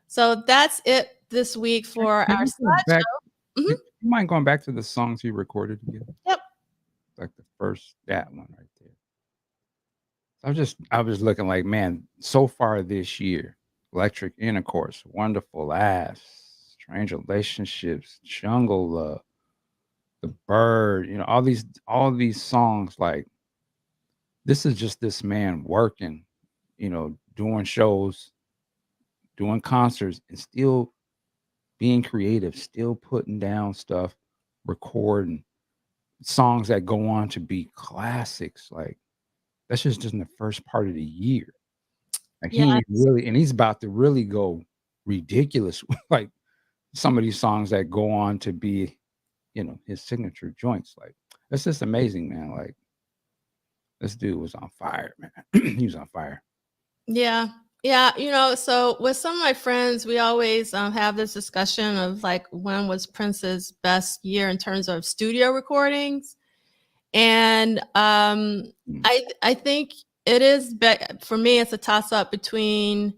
So that's it this week for Can our you go back? slideshow. You mind going back to the songs he recorded again? Yep. Like that one right there. I was looking like, man, so far this year, Electric Intercourse, Wonderful Ass, Strange Relationships, Jungle Love, The Bird, all these songs, like, this is just this man working, doing shows, doing concerts, and still being creative, still putting down stuff, recording songs that go on to be classics. Like, that's just in the first part of the year. Like, Yeah. he's about to really go ridiculous, like some of these songs that go on to be, his signature joints. Like, that's just amazing, man. Like, this dude was on fire, man. He was on fire. Yeah. Yeah. So with some of my friends, we always have this discussion of like, when was Prince's best year in terms of studio recordings? And I think it is, for me, it's a toss up between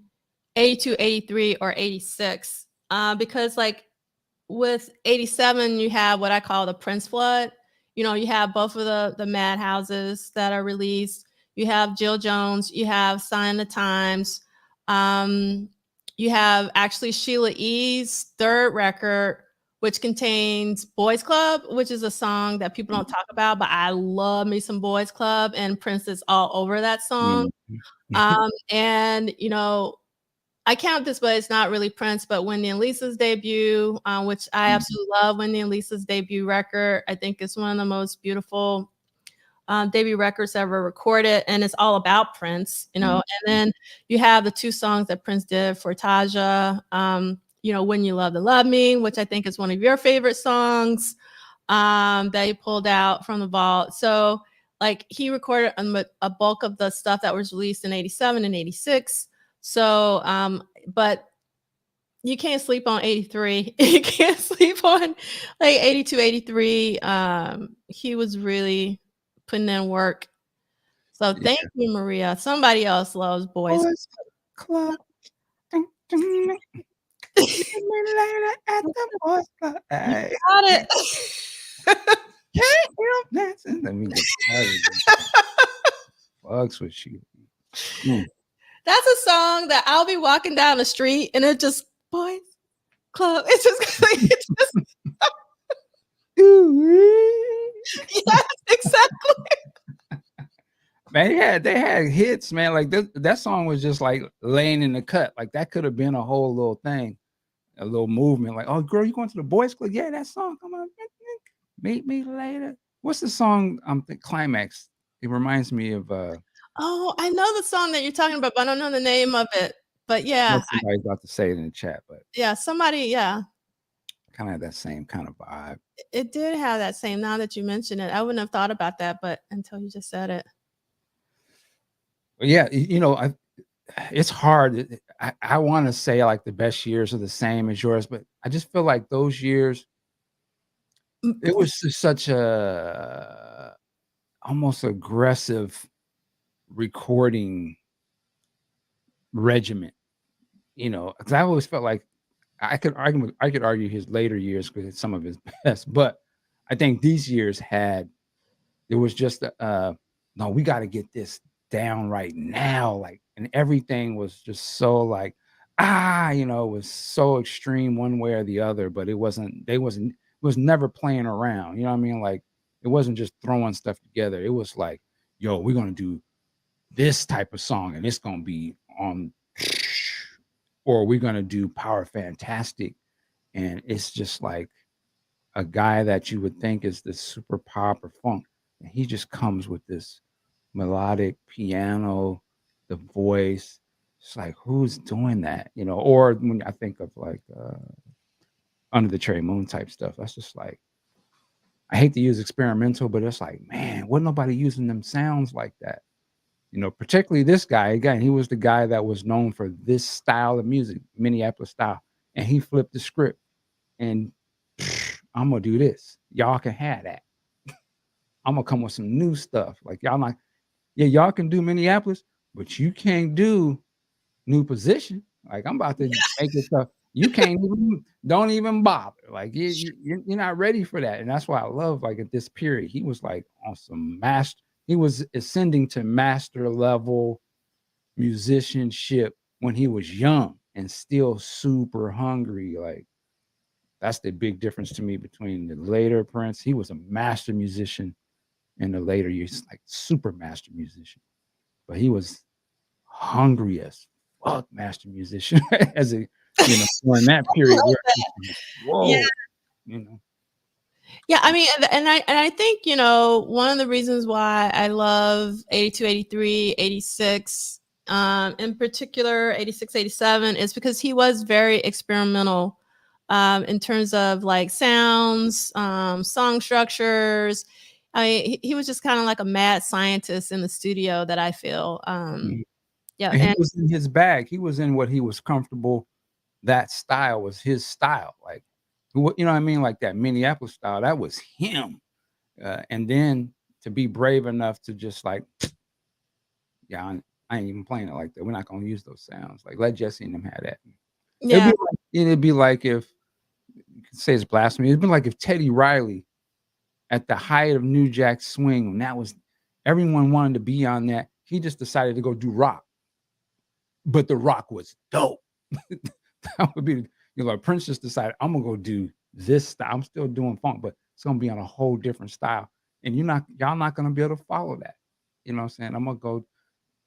82, 83, or 86. Because like with 87, you have what I call the Prince flood. You have both of the Madhouses that are released. You have Jill Jones. You have Sign of the Times. You have actually Sheila E.'s 3rd record, which contains Boys Club, which is a song that people don't talk about, but I love me some Boys Club, and Prince is all over that song. And, I count this, but it's not really Prince, but Wendy and Lisa's debut, which I absolutely love. Wendy and Lisa's debut record, I think it's one of the most beautiful debut records ever recorded, and it's all about Prince, and then you have the 2 songs that Prince did for Taja, When You Love to Love Me, which I think is one of your favorite songs that he pulled out from the vault. So like he recorded a bulk of the stuff that was released in 87 and 86. So, but you can't sleep on 83. You can't sleep on like 82, 83. He was really putting in work. So thank you, Maria. Somebody else loves Boys Club. Meet me later at the Boys Club. You got it. Can't help dancing. Let me get bugs with you. That's a song that I'll be walking down the street and it just boys club. It's just it's just yes, exactly. Man, they had hits, man. Like that song was just like laying in the cut. Like that could have been a whole little thing, a little movement. Like, oh, girl, you going to the boys' club? Yeah, that song. Come on, meet me later. What's the song? The climax. It reminds me of. Oh, I know the song that you're talking about, but I don't know the name of it. But yeah, Somebody's about to say it in the chat, but somebody, kind of that same kind of vibe. it did have that same. Now that you mention it, I wouldn't have thought about that, but until you just said it. But yeah, it's hard. I want to say like the best years are the same as yours, but I just feel like those years, it was just such a almost aggressive recording regiment, because I always felt like I could argue his later years because it's some of his best, but I think these years it was just no, we got to get this down right now, like, and everything was just so like it was so extreme one way or the other, but it was never playing around, you know what I mean? Like it wasn't just throwing stuff together. It was like, yo, we're gonna do this type of song and it's gonna be on, or we're gonna do Power Fantastic, and it's just like a guy that you would think is this super pop or funk, and he just comes with this melodic piano, the voice. It's like, who's doing that? Or when I think of like Under the Cherry Moon type stuff, that's just like, I hate to use experimental, but it's like, man, wasn't nobody using them sounds like that. Particularly this guy, again, he was the guy that was known for this style of music, Minneapolis style. And he flipped the script and I'm gonna do this. Y'all can have that. I'm gonna come with some new stuff. Like y'all can do Minneapolis, but you can't do New Position. Like I'm about to make this stuff. You can't don't even bother. Like you're not ready for that. And that's why I love, like, at this period, he was like on some master. He was ascending to master level musicianship when he was young and still super hungry. Like that's the big difference to me between the later Prince. He was a master musician in the later years, like super master musician, but he was hungry as fuck master musician as a during that period. Whoa, Yeah. Yeah, I mean, and I think, one of the reasons why I love 82, 83, 86, in particular 86, 87, is because he was very experimental in terms of like sounds, song structures. I mean, he was just kind of like a mad scientist in the studio, that I feel. Yeah, and he was in his bag. He was in what he was comfortable. That style was his style. Like, you know what I mean? Like that Minneapolis style, that was him. And then to be brave enough to just like, yeah, I ain't even playing it like that. We're not gonna use those sounds. Like, let Jesse and them have that. yeah, It'd be like if, you could say it's blasphemy. It'd be like if Teddy Riley, at the height of New Jack Swing, when that was, everyone wanted to be on that, he just decided to go do rock. But the rock was dope. That would be, like Prince just decided, I'm gonna go do this style. I'm still doing funk, but it's gonna be on a whole different style. And y'all not gonna be able to follow that. You know what I'm saying? I'm gonna go,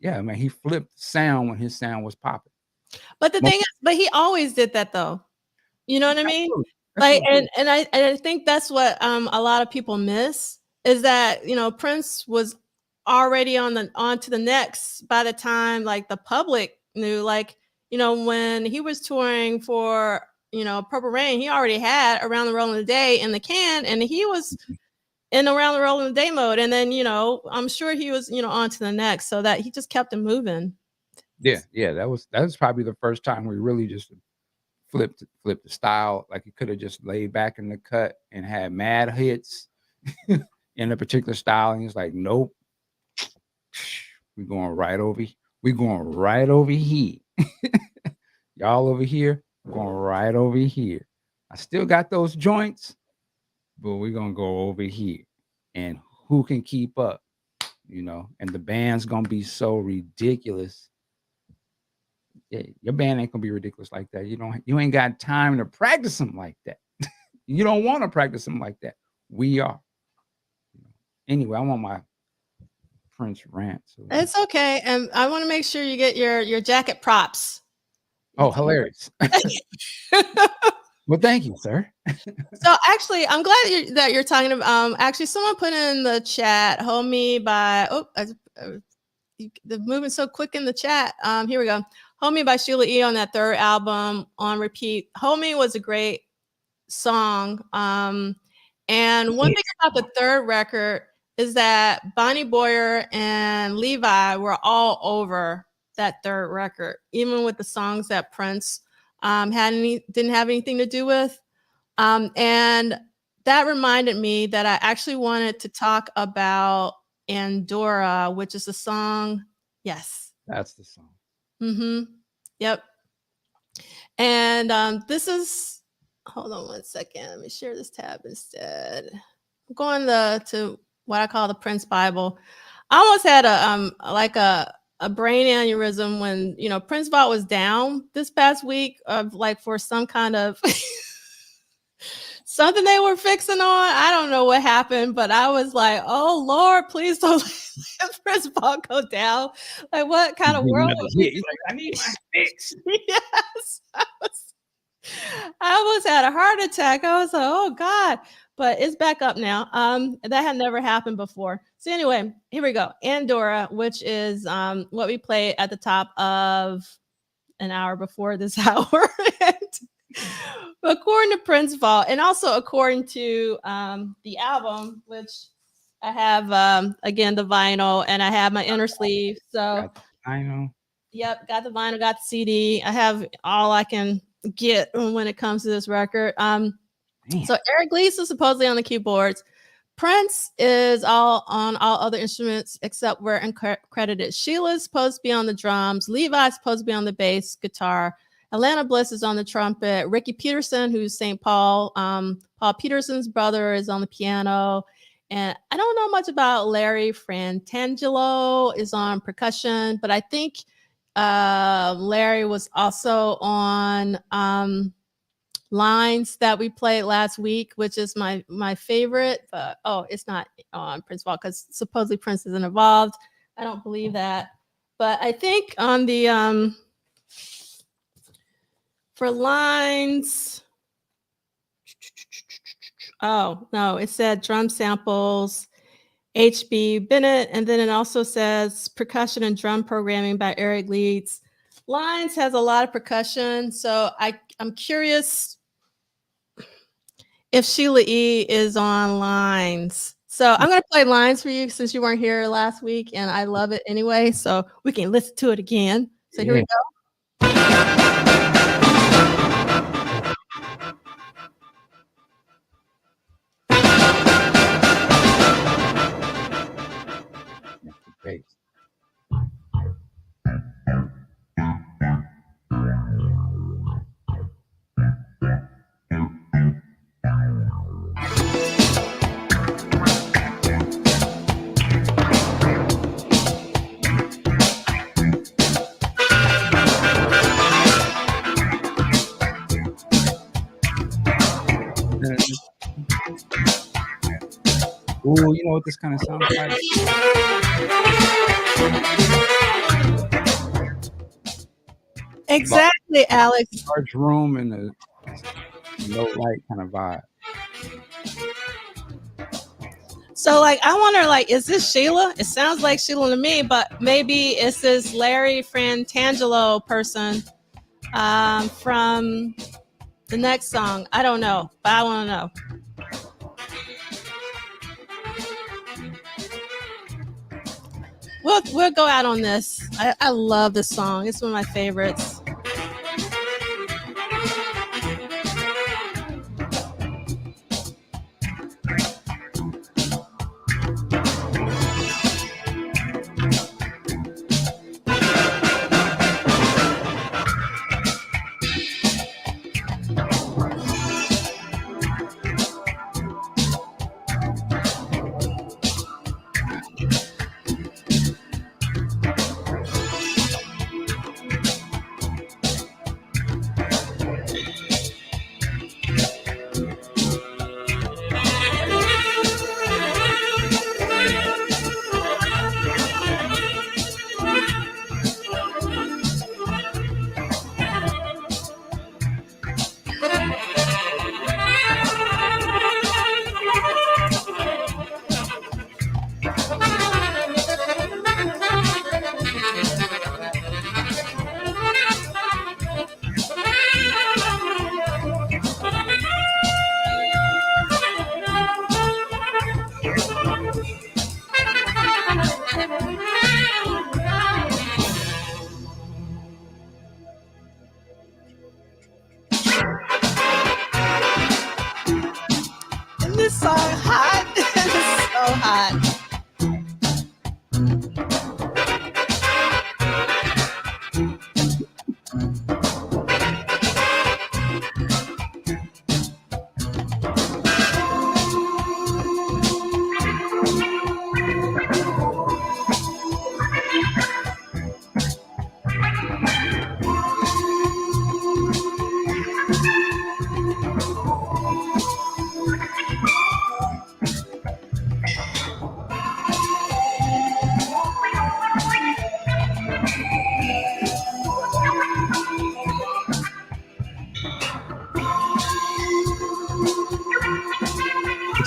yeah, man. He flipped sound when his sound was popping. but the thing is, but he always did that though. You know what I mean? Like, and I think that's what a lot of people miss, is that, Prince was already on to the next by the time like the public knew. Like, when he was touring for, Purple Rain, he already had Around the Rolling the Day in the can, and he was in Around the Rolling the Day mode. And then, I'm sure he was, on to the next, so that he just kept it moving. Yeah, that was probably the first time we really just flipped the style. Like, he could have just laid back in the cut and had mad hits in a particular style, and he's like, nope, we're going right over here. Y'all over here, going right over here. I still got those joints, but we're gonna go over here. and who can keep up, you know, and the band's gonna be so ridiculous. Yeah, your band ain't gonna be ridiculous like that. You ain't got time to practice them like that. You don't want to practice them like that. We are. Anyway, I want my Prince rant. So. It's okay, and I want to make sure you get your jacket props. Oh, hilarious! Well, thank you, sir. So actually, I'm glad that you're talking about. Actually, someone put in the chat, "Hold Me" by the moving so quick in the chat. Here we go. "Hold Me" by Sheila E. on that third album on repeat. "Hold Me" was a great song. And one thing about the third record is that Bonnie Boyer and Levi were all over that third record, even with the songs that Prince didn't have anything to do with. And that reminded me that I actually wanted to talk about Andorra, which is a song. Yes. That's the song. Mm-hmm. Yep. And this is, hold on one second. Let me share this tab instead. I'm going to what I call the Prince Bible. I almost had a brain aneurysm when, Prince Vault was down this past week for some kind of something they were fixing on. I don't know what happened, but I was like, oh Lord, please don't let Prince Vault go down. Like, what kind of world? He's like, I need my fix. Yes. I almost had a heart attack. I was like, oh God. But it's back up now. That had never happened before. So anyway, here we go. Andorra, which is what we played at the top of an hour before this hour. According to Prince Vault, and also according to the album, which I have again the vinyl, and I have my inner sleeve. So I know. Yep, got the vinyl, got the CD. I have all I can get when it comes to this record. So Eric Leeds is supposedly on the keyboards. Prince is on all other instruments except where credited. Sheila's supposed to be on the drums. Levi's supposed to be on the bass guitar. Atlanta Bliss is on the trumpet. Ricky Peterson, who's St. Paul. Paul Peterson's brother is on the piano. And I don't know much about Larry Frantangelo is on percussion, but I think Larry was also on Lines that we played last week, which is my favorite. But it's not on Prince Vault because supposedly Prince isn't involved. I don't believe that. But I think on the for Lines, oh no, it said drum samples, HB Bennett, and then it also says percussion and drum programming by Eric Leeds. Lines has a lot of percussion, so I'm curious if Sheila E is on Lines. So I'm going to play Lines for you since you weren't here last week, and I love it anyway, so we can listen to it again. So here we go. Great. Ooh, you know what this kind of sounds like? Exactly, Alex. Large room and a low light kind of vibe. So, I wonder, is this Sheila? It sounds like Sheila to me, but maybe it's this Larry Frantangelo person from the next song. I don't know, but I want to know. We'll go out on this. I love this song. It's one of my favorites.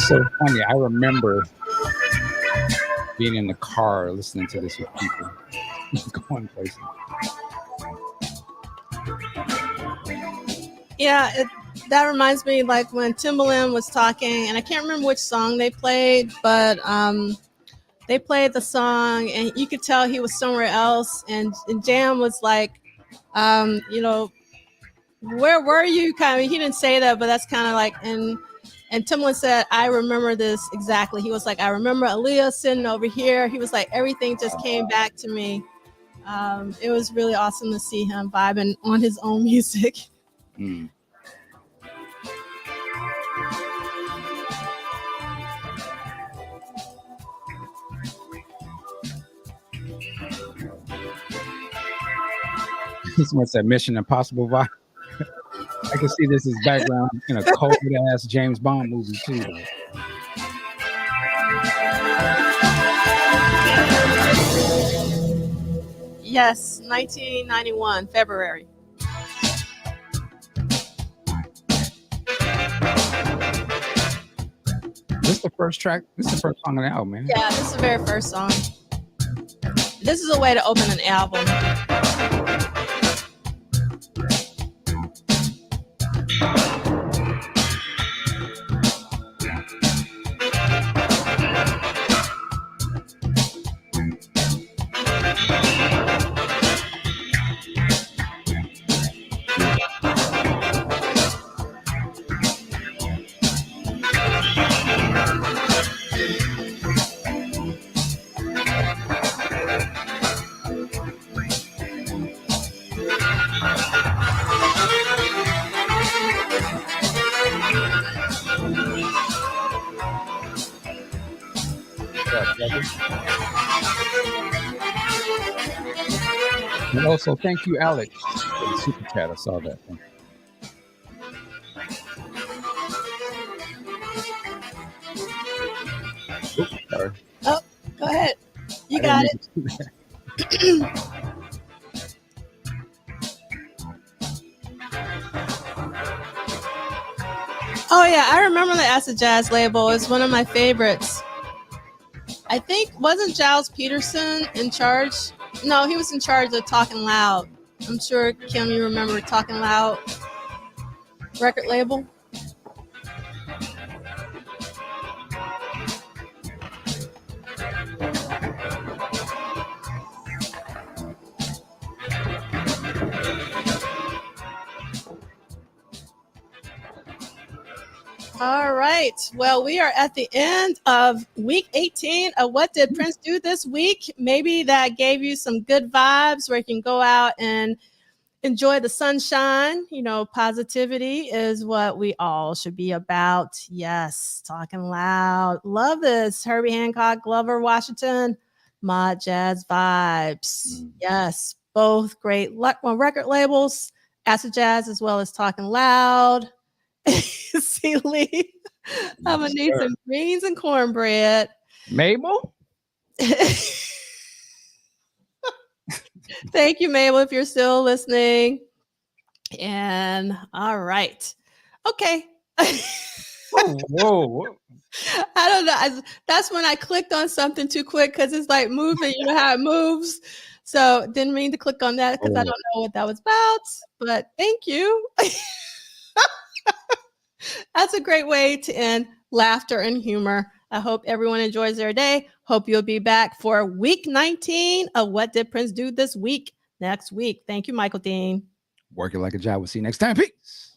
It's so funny. I remember being in the car listening to this with people going places. Yeah, that reminds me like when Timbaland was talking, and I can't remember which song they played, but they played the song, and you could tell he was somewhere else. And Jam was like, you know, where were you? Kind of, he didn't say that, but that's kind of like, and Timbaland said, I remember this exactly. He was like, I remember Aaliyah sitting over here. He was like, everything just came back to me. It was really awesome to see him vibing on his own music. Mm. Someone said Mission Impossible vibe. I can see this as background in a cold ass James Bond movie too. Though. Yes, 1991, February. This is the first track. This is the first song on the album, man. Yeah, this is the very first song. This is a way to open an album. And also, thank you, Alex, for the super chat. I saw that. Oops, sorry. Oh, go ahead. You got it. Oh yeah, I remember the Acid Jazz label. It's one of my favorites. I think, wasn't Giles Peterson in charge? No, he was in charge of Talking Loud. I'm sure, Kim, you remember Talking Loud record label? All right. Well, we are at the end of week 18 of What Did Prince Do This Week? Maybe that gave you some good vibes where you can go out and enjoy the sunshine. You know, positivity is what we all should be about. Yes, talking loud. Love this. Herbie Hancock, Glover Washington, Mod Jazz Vibes. Yes, both great record labels, Acid Jazz as well as Talking Loud. See, Lee, I'm gonna need some greens and cornbread. Mabel? Thank you, Mabel, if you're still listening. And all right. Okay. Whoa. I don't know. That's when I clicked on something too quick because it's like moving. You know how it moves. So didn't mean to click on that because I don't know what that was about. But thank you. That's a great way to end laughter and humor. I hope everyone enjoys their day. Hope you'll be back for week 19 of What Did Prince Do This Week next week. Thank you, Michael Dean. Working like a job. We'll see you next time. Peace.